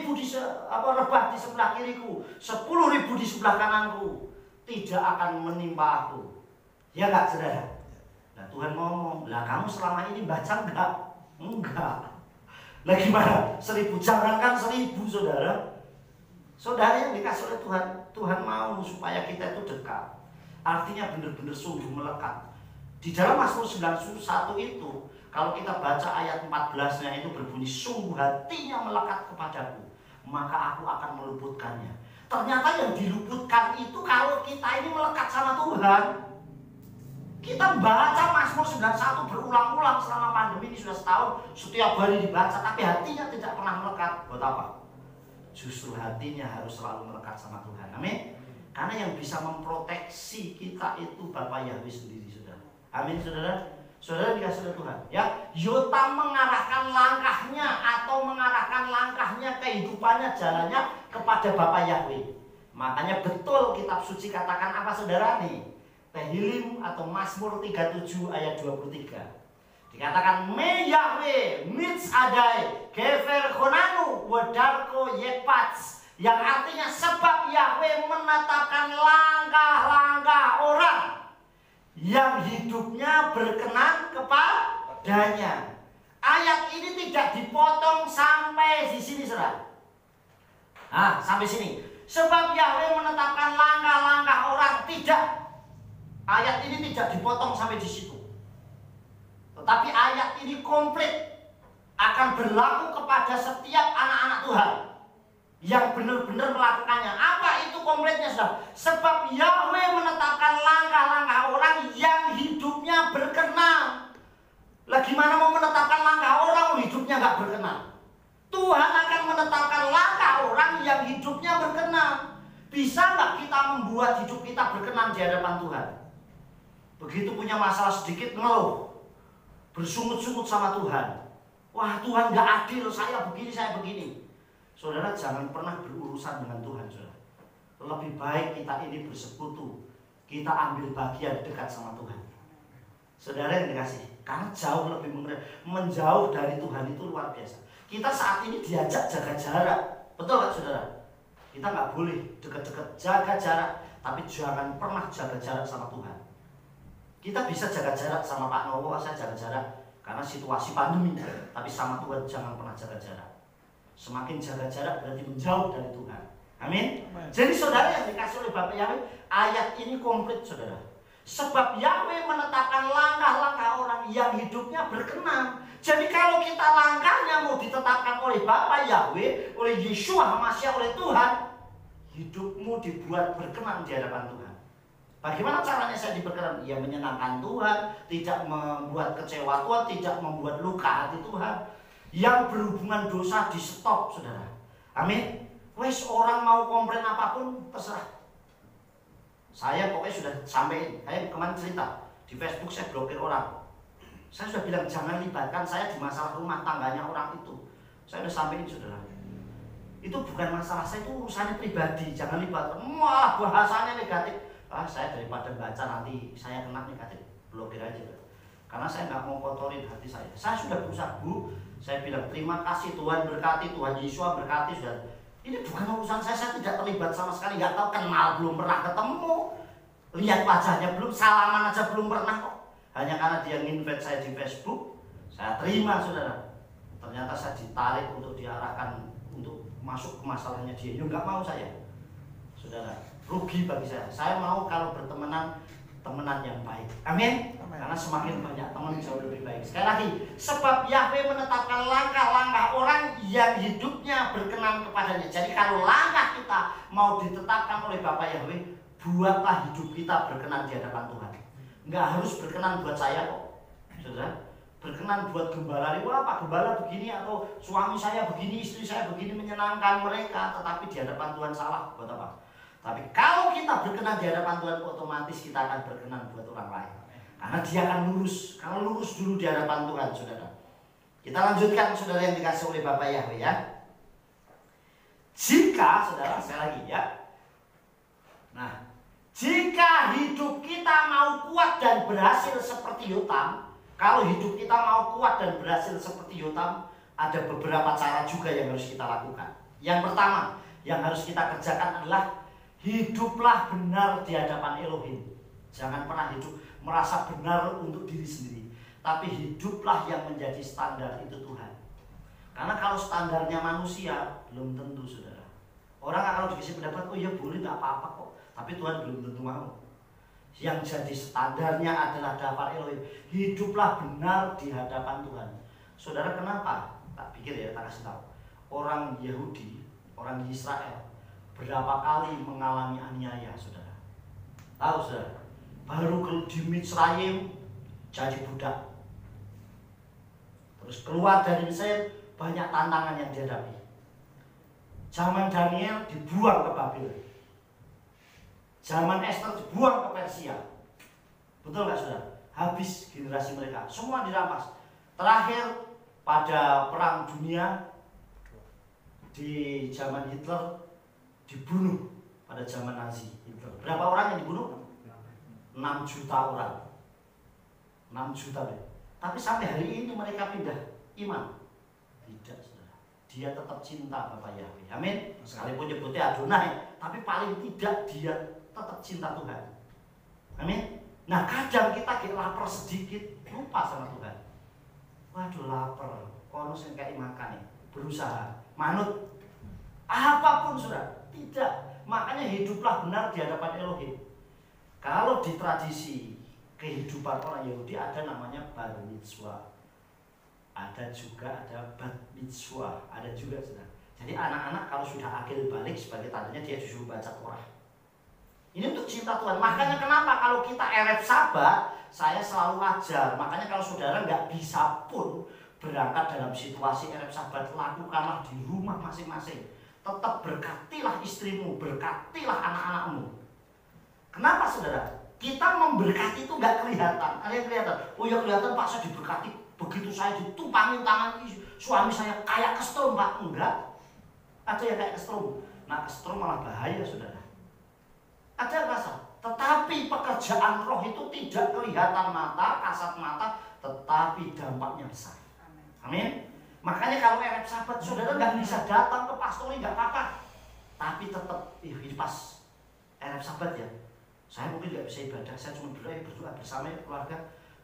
rebah di sebelah kiriku, 10.000 di sebelah kananku, tidak akan menimpa aku. Ya nggak saudara? Nah Tuhan ngomong, lah kamu selama ini baca enggak? Enggak. Lah gimana? 1000, jangankan 1000 saudara. Saudara yang dikasih oleh Tuhan, Tuhan mau supaya kita itu dekat. Artinya benar-benar sungguh melekat. Di dalam Mazmur 91 itu, kalau kita baca ayat 14-nya itu berbunyi, sungguh hatinya melekat kepadaku, maka aku akan meluputkannya. Ternyata yang diluputkan itu kalau kita ini melekat sama Tuhan. Kita baca Mazmur 91 berulang-ulang selama pandemi ini sudah setahun, setiap hari dibaca, tapi hatinya tidak pernah melekat. Buat apa? Justru hatinya harus selalu melekat sama Tuhan. Amin. Karena yang bisa memproteksi kita itu Bapa Yahweh sendiri, saudara. Amin, saudara. Saudara dikasih oleh Tuhan. Ya, Yotam mengarahkan langkahnya atau mengarahkan langkahnya, kehidupannya, jalannya kepada Bapa Yahweh. Makanya betul kitab suci katakan apa saudara nih? Tehillim atau Mazmur 37 ayat 23. Dikatakan Me Yahweh Mitz Adai Gever Konanu Wadarko Yekpats, yang artinya sebab Yahweh menetapkan langkah-langkah orang yang hidupnya berkenan kepadanya. Ayat ini tidak dipotong sampai di sini, saudara. Nah, sampai sini. Sebab Yahweh menetapkan langkah-langkah orang, tidak. Ayat ini tidak dipotong sampai di situ. Tetapi ayat ini komplit akan berlaku kepada setiap anak-anak Tuhan yang benar-benar melakukannya. Apa itu komplitnya, saudara? Sebab Yahweh menetapkan langkah-langkah orang yang hidupnya berkenan. Lah gimana mau menetapkan langkah orang hidupnya nggak berkenan? Tuhan akan menetapkan langkah orang yang hidupnya berkenan. Bisa nggak kita membuat hidup kita berkenan di hadapan Tuhan? Begitu punya masalah sedikit ngeluh, bersungut-sungut sama Tuhan. Wah, Tuhan nggak adil, saya begini, saya begini. Saudara jangan pernah berurusan dengan Tuhan, saudara. Lebih baik kita ini bersekutu, kita ambil bagian dekat sama Tuhan. Saudara yang dikasih, karena jauh lebih menjauh dari Tuhan itu luar biasa. Kita saat ini diajak jaga jarak, betul nggak saudara? Kita nggak boleh dekat-dekat, jaga jarak, tapi jangan pernah jaga jarak sama Tuhan. Kita bisa jaga jarak sama Pak Nowo, saya jaga jarak karena situasi pandemi, tapi sama Tuhan jangan pernah jaga jarak. Semakin jaga jarak berarti menjauh dari Tuhan. Amin. Jadi saudara yang dikasih oleh Bapak Yahweh, ayat ini komplit saudara. Sebab Yahweh menetapkan langkah-langkah orang yang hidupnya berkenan. Jadi kalau kita langkahnya mau ditetapkan oleh Bapak Yahweh, oleh Yeshua HaMashiach, oleh Tuhan, hidupmu dibuat berkenan di hadapan Tuhan. Bagaimana caranya saya diberkenan? Ya menyenangkan Tuhan, tidak membuat kecewa Tuhan, tidak membuat luka hati Tuhan. Yang berhubungan dosa di stop saudara. Amin. Wes orang mau komplain apapun terserah. Saya pokoknya sudah sampaikan. Saya kemarin cerita di Facebook, saya blokir orang. Saya sudah bilang jangan libatkan saya di masalah rumah tangganya orang itu. Saya sudah sampaikan saudara. Itu bukan masalah saya, itu urusannya pribadi. Jangan libatkan. Wah bahasanya negatif. Saya daripada baca nanti saya kena negatif, blokir aja. Karena saya nggak mau kotorin hati saya. Saya sudah berusaha Bu. Saya bilang terima kasih Tuhan berkati, Tuhan Yesus berkati sudah. Ini bukan urusan saya tidak terlibat sama sekali, nggak tahu kenal, belum pernah ketemu, lihat wajahnya belum, salaman aja belum pernah kok. Hanya karena dia nginvite saya di Facebook, saya terima saudara. Ternyata saya ditarik untuk diarahkan untuk masuk ke masalahnya dia. Ya nggak mau saya, saudara. Rugi bagi saya. Saya mau kalau bertemanan temenan yang baik. Amin. Karena semakin banyak teman jauh lebih baik. Sekali lagi, sebab Yahweh menetapkan langkah-langkah orang yang hidupnya berkenan kepadanya. Jadi kalau langkah kita mau ditetapkan oleh Bapak Yahweh, buatlah hidup kita berkenan di hadapan Tuhan. Nggak harus berkenan buat saya kok, saudara. Berkenan buat gembala, wah Pak Gembala begini, atau suami saya begini, istri saya begini, menyenangkan mereka. Tetapi di hadapan Tuhan salah, buat apa? Tapi kalau kita berkenan di hadapan Tuhan, otomatis kita akan berkenan buat orang lain. Karena dia akan lurus. Karena lurus dulu di hadapan Tuhan, saudara. Kita lanjutkan, saudara yang dikasih oleh Bapak Yahweh ya. Jika, saudara, sekali lagi ya. Nah, jika hidup kita mau kuat dan berhasil seperti Yotam, kalau hidup kita mau kuat dan berhasil seperti Yotam, ada beberapa cara juga yang harus kita lakukan. Yang pertama, yang harus kita kerjakan adalah hiduplah benar di hadapan Elohim. Jangan pernah hidup merasa benar untuk diri sendiri, tapi hiduplah yang menjadi standar itu Tuhan. Karena kalau standarnya manusia, belum tentu saudara. Orang kalau dikasih pendapat, oh ya boleh, nggak apa-apa kok. Tapi Tuhan belum tentu mau. Yang jadi standarnya adalah daftar Elohim. Hiduplah benar di hadapan Tuhan. Saudara kenapa? Tak pikir ya, tak kasih tahu. Orang Yahudi, orang Israel, berapa kali mengalami aniaya, saudara? Tahu saudara? Baru di Mitzrayim jadi budak. Terus keluar dari Mesir, banyak tantangan yang dihadapi. Zaman Daniel dibuang ke Babel. Zaman Esther dibuang ke Persia. Betul nggak saudara? Habis generasi mereka, semua dirampas. Terakhir pada perang dunia di zaman Hitler dibunuh pada zaman Nazi Hitler. Berapa orang yang dibunuh? 6 juta orang. 6 juta. Tapi sampai hari ini mereka pindah iman. Tidak saudara. Dia tetap cinta Bapak Yahweh. Amin. Sekalipun nyebutnya Adonai, tapi paling tidak dia tetap cinta Tuhan. Amin. Nah kadang kita kayak lapar sedikit, lupa sama Tuhan. Waduh lapar, konus yang kayak makan nih. Berusaha, manut. Apapun sudah, tidak. Makanya hiduplah benar di hadapan Elohim. Kalau di tradisi kehidupan orang Yahudi ada namanya bar mitzvah. Ada juga ada bat mitzvah, ada juga sudah. Jadi anak-anak kalau sudah akil balik sebagai tandanya dia disuruh baca Torah. Ini untuk cinta Tuhan. Makanya kenapa kalau kita Erev Sabat, saya selalu ajar. Makanya kalau saudara nggak bisa pun berangkat dalam situasi Erev Sabat, lakukanlah di rumah masing-masing. Tetap berkatilah istrimu, berkatilah anak-anakmu. Kenapa saudara? Kita memberkati itu nggak kelihatan. Ada yang kelihatan? Oh ya kelihatan Pak, saya diberkati. Begitu saya ditumpangin tangan suami saya kayak kesetrum Pak. Enggak. Ada yang kayak kesetrum. Nah kesetrum malah bahaya saudara. Ada rasa. Tetapi pekerjaan roh itu tidak kelihatan mata, kasat mata, tetapi dampaknya besar. Amin. Makanya kalau Erev Sabat saudara nggak bisa datang ke pastori nggak apa-apa. Tapi tetap ini pas Erev Sabat ya. Saya mungkin nggak bisa ibadah, saya cuma berdoa bersama keluarga.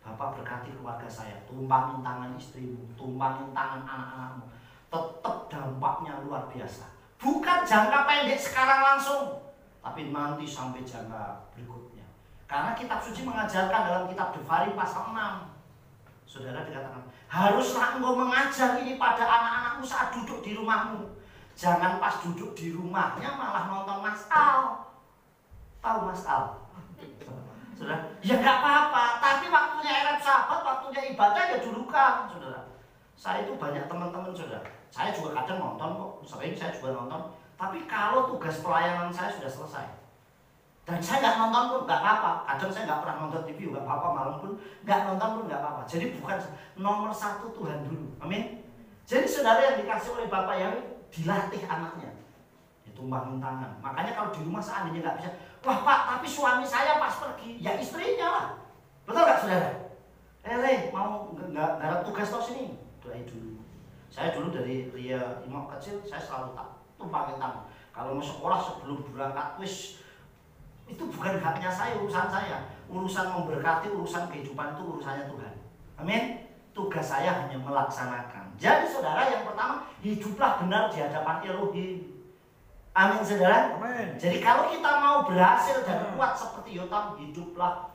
Bapak berkati keluarga saya, tumpangin tangan istrimu, tumpangin tangan anak-anakmu. Tetap dampaknya luar biasa. Bukan jangka pendek sekarang langsung, tapi nanti sampai jangka berikutnya. Karena kitab suci mengajarkan dalam kitab Devarim pasal 6. Saudara dikatakan, haruslah engkau mengajar ini pada anak-anakmu saat duduk di rumahmu. Jangan pas duduk di rumahnya malah nonton Mas Al. Tahu Mas Al? Saudara, ya nggak apa-apa, tapi waktunya Ereb Sabat, waktunya ibadah ya dulukan, saudara. Saya itu banyak teman-teman, saudara. Saya juga kadang nonton kok, sering saya juga nonton. Tapi kalau tugas pelayanan saya sudah selesai, dan saya nggak nonton pun nggak apa-apa. Kadang saya nggak pernah nonton TV, nggak apa-apa. Malam pun nggak nonton pun nggak apa-apa. Jadi bukan nomor satu Tuhan dulu, amin. Jadi saudara yang dikasih oleh Bapak yang dilatih anaknya, itu bangun tangan. Makanya kalau di rumah seandainya nggak bisa, wah Pak, tapi suami saya pas pergi, ya istrinya lah. Betul nggak saudara? Mau nggak ada tugas toh sini? Doain dulu. Saya dulu dari Ria Imam kecil, saya selalu tumpangin tangan. Kalau mau sekolah sebelum berangkat, itu bukan haknya saya, urusan saya. Urusan memberkati, urusan kehidupan itu urusannya Tuhan. Amin. Tugas saya hanya melaksanakan. Jadi saudara, yang pertama, hiduplah benar di hadapan Elohim. Amin saudara. Amin. Jadi kalau kita mau berhasil dan kuat seperti Yotam, hiduplah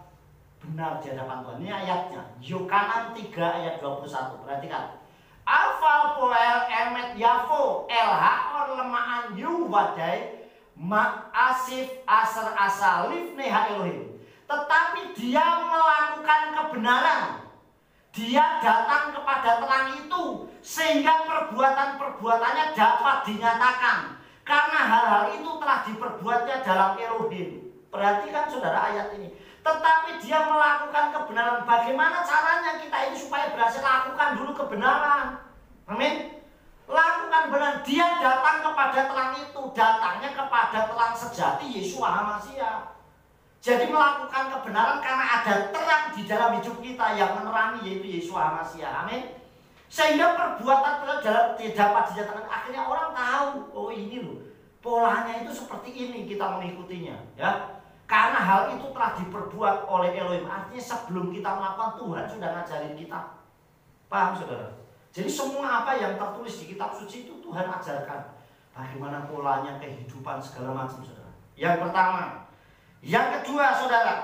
benar di hadapan Tuhan. Ini ayatnya, Yohanan 3 ayat 21. Perhatikan. Alfal poel emet yafo elhaor lemaan yuwadai ma'asif asar asalif neha Elohim. Tetapi dia melakukan kebenaran, dia datang kepada terang itu, sehingga perbuatan-perbuatannya dapat dinyatakan, karena hal-hal itu telah diperbuatnya dalam Elohim. Perhatikan saudara ayat ini. Tetapi dia melakukan kebenaran. Bagaimana caranya kita ini supaya berhasil? Lakukan dulu kebenaran. Amin. Lakukan benar. Dia datang kepada terang itu, datangnya kepada terang sejati Yesus HaMasiah. Jadi melakukan kebenaran karena ada terang di dalam hidup kita yang menerangi, yaitu Yesus HaMasiah. Amin. Sehingga perbuatan dapat dinyatakan. Akhirnya orang tahu, oh ini loh, polanya itu seperti ini, kita mengikutinya, ya. Karena hal itu telah diperbuat oleh Elohim. Artinya sebelum kita melakukan, Tuhan sudah ngajarin kita. Paham saudara? Jadi semua apa yang tertulis di kitab suci itu Tuhan ajarkan. Bagaimana polanya, kehidupan, segala macam saudara. Yang pertama. Yang kedua saudara,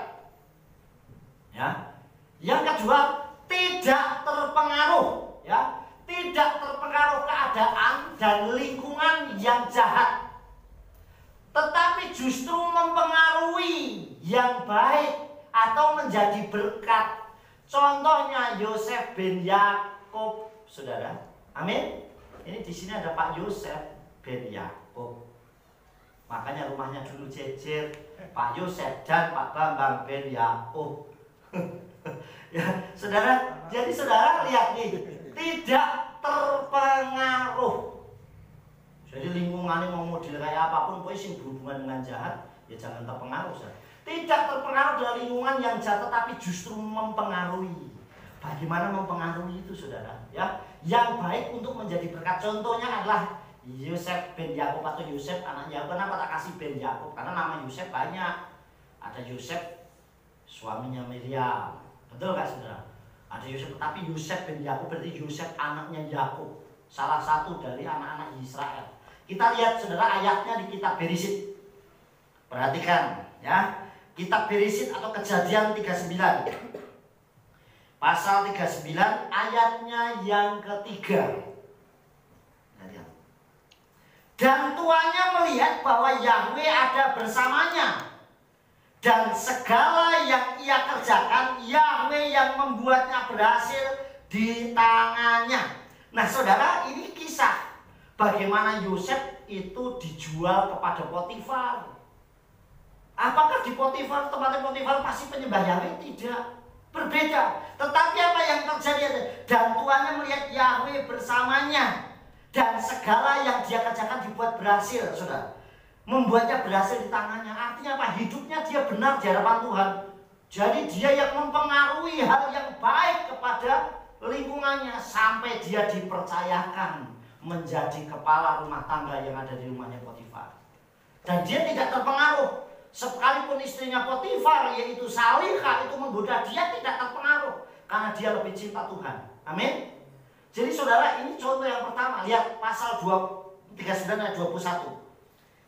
ya. Yang kedua, tidak terpengaruh, ya. Tidak terpengaruh keadaan dan lingkungan yang jahat, tetapi justru mempengaruhi yang baik atau menjadi berkat. Contohnya Yosef bin Yakub, saudara. Amin. Ini di sini ada Pak Yosef bin Yakub. Makanya rumahnya dulu jejer Pak Yosef dan Pak Bambang bin Yakub. Ya, saudara. Jadi saudara lihat nih, tidak terpengaruh. Jadi lingkungannya mau model kayak apapun, pokoknya sing berhubungan dengan jahat, ya jangan terpengaruh. Tidak terpengaruh dengan lingkungan yang jahat, tetapi justru mempengaruhi. Bagaimana mempengaruhi itu saudara? Ya, yang baik untuk menjadi berkat. Contohnya adalah Yosef bin Yakub atau Yosef anak Yakub. Kenapa tak kasih bin Yakub? Karena nama Yosef banyak. Ada Yosef suaminya Miriam, betul gak saudara? Ada Yosef, tapi Yosef bin Yakub berarti Yosef anaknya Yakub, salah satu dari anak-anak Israel. Kita lihat saudara ayatnya di kitab Beresyit. Perhatikan ya. Kitab Beresyit atau Kejadian 39. Pasal 39 ayatnya yang ketiga. Dan tuannya melihat bahwa Yahweh ada bersamanya, dan segala yang ia kerjakan Yahweh yang membuatnya berhasil di tangannya. Nah saudara, ini kisah bagaimana Yosef itu dijual kepada Potifar. Apakah di Potifar, tempatnya Potifar pasti penyembah Yahweh? Tidak, berbeda. Tetapi apa yang terjadi? Dan tuannya melihat Yahweh bersamanya, dan segala yang dia kerjakan dibuat berhasil, saudara. Membuatnya berhasil di tangannya. Artinya apa? Hidupnya dia benar di hadapan Tuhan. Jadi dia yang mempengaruhi hal yang baik kepada lingkungannya, sampai dia dipercayakan menjadi kepala rumah tangga yang ada di rumahnya Potifar. Dan dia tidak terpengaruh. Sekalipun istrinya Potifar yaitu Salihah itu menggoda, dia tidak terpengaruh karena dia lebih cinta Tuhan. Amin. Jadi saudara, ini contoh yang pertama. Lihat pasal 39 39 ayat 21.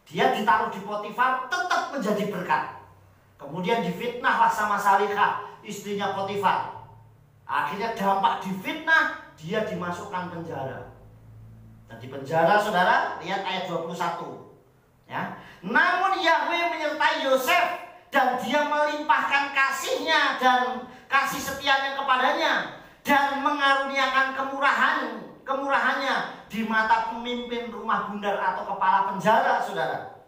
Dia ditaruh di Potifar, tetap menjadi berkat. Kemudian difitnahlah sama Salihah, istrinya Potifar. Akhirnya dampak difitnah, dia dimasukkan penjara. Dan di penjara, saudara, lihat ayat 21. Ya. Namun Yahweh menyertai Yosef, dan dia melimpahkan kasihnya dan kasih setianya kepadanya, dan mengaruniakan kemurahannya di mata pemimpin rumah bundar atau kepala penjara, saudara.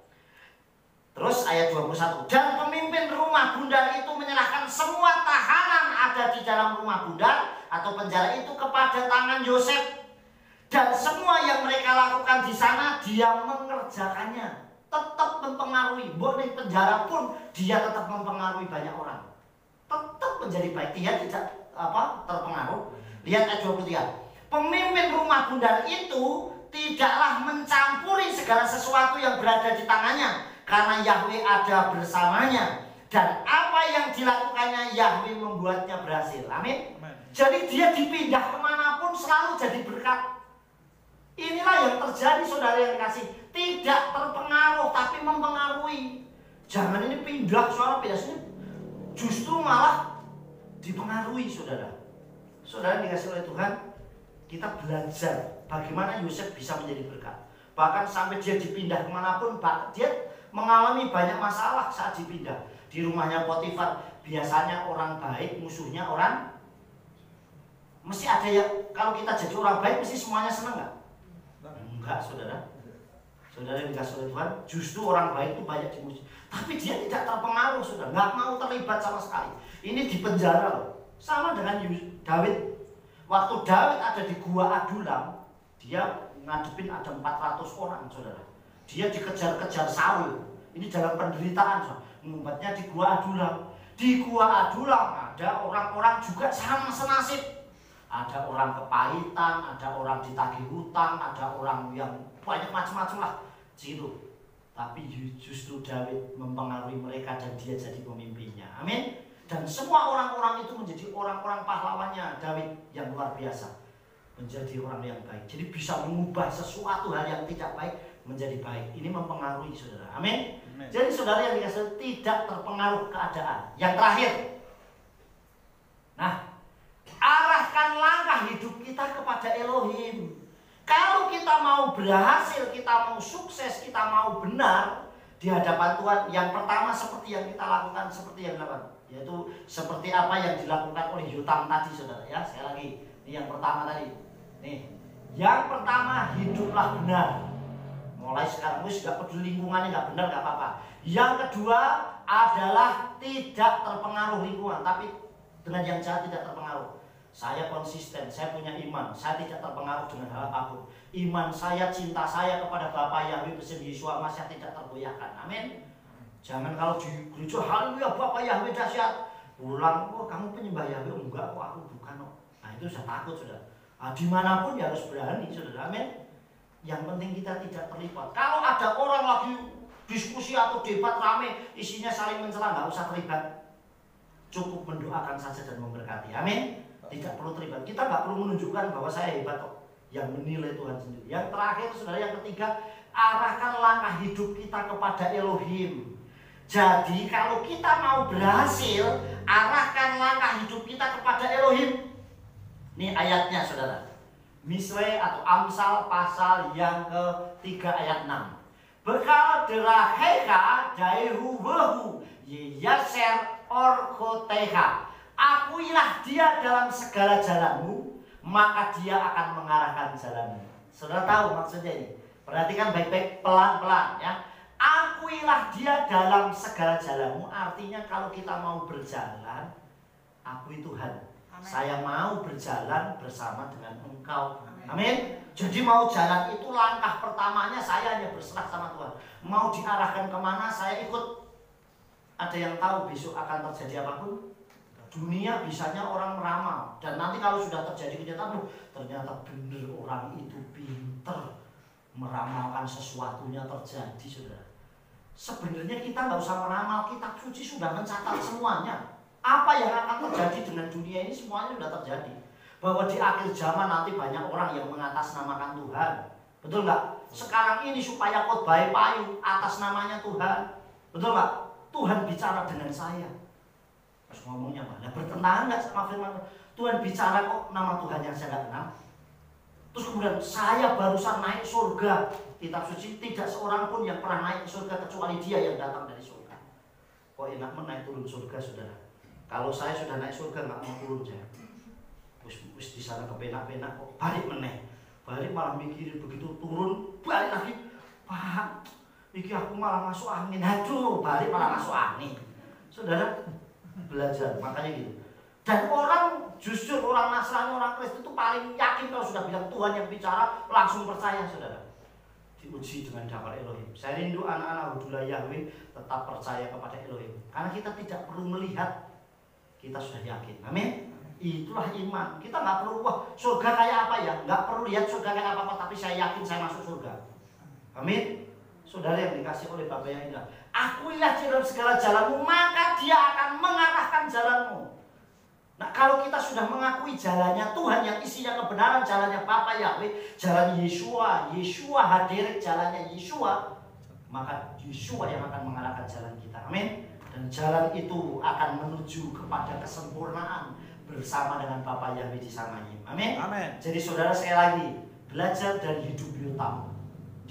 Terus ayat 21. Dan pemimpin rumah bundar itu menyerahkan semua tahanan ada di dalam rumah bundar atau penjara itu kepada tangan Yosef. Dan semua yang mereka lakukan di sana dia mengerjakannya. Tetap mempengaruhi. Di penjara pun dia tetap mempengaruhi banyak orang. Tetap menjadi baik. Dia tidak terpengaruh. Lihat ayat 23. Pemimpin rumah bundar itu tidaklah mencampuri segala sesuatu yang berada di tangannya, karena Yahweh ada bersamanya. Dan apa yang dilakukannya Yahweh membuatnya berhasil. Amin. Jadi dia dipindah kemanapun selalu jadi berkat. Inilah yang terjadi, saudara yang kasih. Tidak terpengaruh tapi mempengaruhi. Jangan ini pindah, saudara pindah sini, justru malah dipengaruhi, saudara. Saudara dikasih oleh Tuhan, kita belajar bagaimana Yosef bisa menjadi berkat. Bahkan sampai dia dipindah kemanapun, dia mengalami banyak masalah saat dipindah. Di rumahnya Potifar, biasanya orang baik, musuhnya orang. Mesti ada yang, kalau kita jadi orang baik, mesti semuanya senang nggak? Enggak, saudara. Saudara yang dikasih oleh Tuhan, justru orang baik itu banyak dimusuhi. Tapi dia tidak terpengaruh, saudara. Nggak mau terlibat sama sekali. Ini di penjara loh. Sama dengan David. Waktu David ada di Gua Adulam, dia ngadepin ada 400 orang, saudara. Dia dikejar-kejar Saul. Ini dalam penderitaan, saudara. Ngumpetnya di Gua Adulam. Di Gua Adulam ada orang-orang juga sama senasib. Ada orang kepahitan, ada orang ditagih hutang, ada orang yang banyak macam-macam lah situ. Tapi justru David mempengaruhi mereka dan dia jadi pemimpinnya. Amin. Dan semua orang-orang itu menjadi orang-orang pahlawannya David yang luar biasa. Menjadi orang yang baik. Jadi bisa mengubah sesuatu hal yang tidak baik menjadi baik. Ini mempengaruhi, saudara. Amin. Jadi saudara yang dikasih tidak terpengaruh keadaan. Yang terakhir. Nah, arahkan langkah hidup kita kepada Elohim. Kalau kita mau berhasil, kita mau sukses, kita mau benar di hadapan Tuhan, yang pertama seperti yang kita lakukan, seperti yang dilakukan, yaitu seperti apa yang dilakukan oleh Yotam tadi, saudara. Ya, sekali lagi, ini yang pertama tadi. Nih, yang pertama, hiduplah benar. Mulai sekarang, gak peduli lingkungannya gak benar, gak apa-apa. Yang kedua adalah tidak terpengaruh lingkungan, tapi dengan yang jahat tidak terpengaruh. Saya konsisten, saya punya iman, saya tidak terpengaruh dengan hal apapun. Iman saya, cinta saya kepada Bapa Yahweh bersama Yeshua Masya tidak tergoyahkan. Amin. Jangan kalau di gereja, haleluya Bapa Yahweh dahsyat, pulang, kamu penyembah Yahweh? Enggak kok, aku bukan kok. Nah itu sudah takut, sudah. Nah, dimanapun ya harus berani, saudara. Amin. Yang penting kita tidak terlibat. Kalau ada orang lagi diskusi atau debat rame, isinya saling mencela, nggak usah terlibat. Cukup mendoakan saja dan memberkati. Amin. Tidak perlu terlibat. Kita nggak perlu menunjukkan bahwa saya hebat kok. Yang menilai Tuhan sendiri. Yang terakhir, saudara, yang ketiga, arahkan langkah hidup kita kepada Elohim. Jadi kalau kita mau berhasil, arahkan langkah hidup kita kepada Elohim. Ini ayatnya, saudara. Misle atau Amsal pasal yang ke-3 ayat 6. Bekal deraheka daihu wehu yeyaser orkoteha. Akuilah dia dalam segala jalanmu, maka dia akan mengarahkan jalanmu. Saudara tahu maksudnya ini? Perhatikan baik-baik, pelan-pelan ya. Akuilah dia dalam segala jalanmu, artinya kalau kita mau berjalan, akui Tuhan. Amen. Saya mau berjalan bersama dengan Engkau. Amin. Jadi mau jalan itu langkah pertamanya saya hanya berserah sama Tuhan. Mau diarahkan kemana saya ikut. Ada yang tahu besok akan terjadi apapun? Dunia bisanya orang meramal. Dan nanti kalau sudah terjadi kenyataan, ternyata benar orang itu pinter meramalkan sesuatunya terjadi, saudara. Sebenarnya kita nggak usah meramal, kitab suci sudah mencatat semuanya. Apa yang akan terjadi dengan dunia ini semuanya sudah terjadi. Bahwa di akhir zaman nanti banyak orang yang mengatasnamakan Tuhan. Betul nggak? sekarang ini supaya khotbah payu atas namanya Tuhan. Betul Pak? Tuhan bicara dengan saya. Terus ngomongnya apa? Nah, bertentangan nggak sama firman Tuhan? Bicara kok nama Tuhan yang saya nggak kenal. Terus kemudian saya barusan naik surga. Kitab suci tidak seorang pun yang pernah naik ke surga kecuali dia yang datang dari surga. Kok enak menaik turun surga saudara? Kalau saya sudah naik surga nggak mau turun saya. Wis di sana kepenak-penak kok balik meneh. Balik malah mikirin begitu turun balik lagi. Pak, iki aku malah masuk angin. Aduh, balik malah masuk angin. Saudara belajar makanya gitu. Dan orang justru orang Nasrani, orang Kristen itu paling yakin kalau sudah bilang Tuhan yang bicara langsung percaya saudara. Diuji dengan dakwah Elohim. Saya rindu anak-anak Hudula Yahweh tetap percaya kepada Elohim. Karena kita tidak perlu melihat, kita sudah yakin. Amin. Itulah iman. Kita nggak perlu wah surga kayak apa ya, nggak perlu lihat surga kayak apa, tapi saya yakin saya masuk surga. Amin. Saudara yang dikasih oleh Bapa yang indah, akuilah di dalam segala jalanmu, maka Dia akan mengarahkan jalanmu. Nah, kalau kita sudah mengakui jalannya Tuhan yang isinya kebenaran, jalannya Bapa Yahweh, jalan Yeshua, Yeshua hadir jalannya Yeshua, maka Yeshua yang akan mengarahkan jalan kita. Amin. Dan jalan itu akan menuju kepada kesempurnaan bersama dengan Bapa Yahweh di sananya. Amin. Amin. Jadi saudara sekali lagi belajar dari hidup Yotam.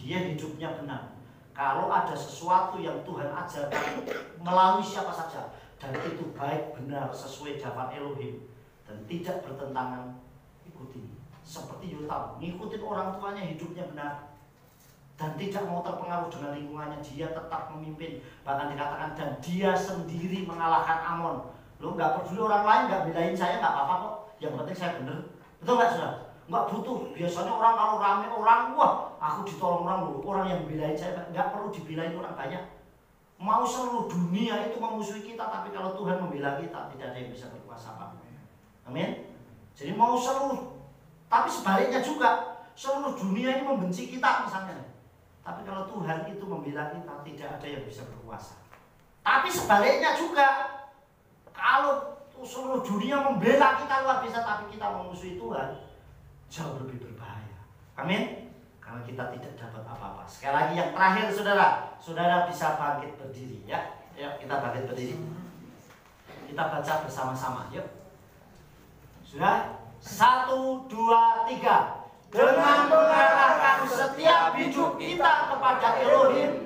Dia hidupnya benar. Kalau ada sesuatu yang Tuhan ajarkan melalui siapa saja dan itu baik benar sesuai jawaban Elohim dan tidak bertentangan, ikuti. Seperti Yotam, ngikutin orang tuanya, hidupnya benar dan tidak mau terpengaruh dengan lingkungannya. Dia tetap memimpin, bahkan dikatakan dan dia sendiri mengalahkan Amon. Lo nggak peduli orang lain, nggak belain saya, nggak apa-apa kok. Yang penting saya benar. Betul nggak saudara? Nggak butuh. Biasanya orang kalau rame orang, wah aku ditolong orang dulu. Orang yang belain saya nggak perlu dibelain orang banyak. Mau seluruh dunia itu memusuhi kita, tapi kalau Tuhan membela kita, tidak ada yang bisa berkuasa apa. Amin. Jadi mau seluruh, tapi sebaliknya juga seluruh dunia ini membenci kita misalnya. Tapi kalau Tuhan itu membela kita, tidak ada yang bisa berkuasa. Tapi sebaliknya juga, kalau seluruh dunia membela kita luar biasa, tapi kita memusuhi Tuhan, jauh lebih berbahaya. Amin. Karena kita tidak dapat apa-apa. Sekali lagi yang terakhir saudara bisa bangkit berdiri ya. Yuk kita bangkit berdiri. Kita baca bersama-sama yuk. Sudah? 1, 2, 3. Dengan mengarahkan setiap hidup kita kepada Elohim,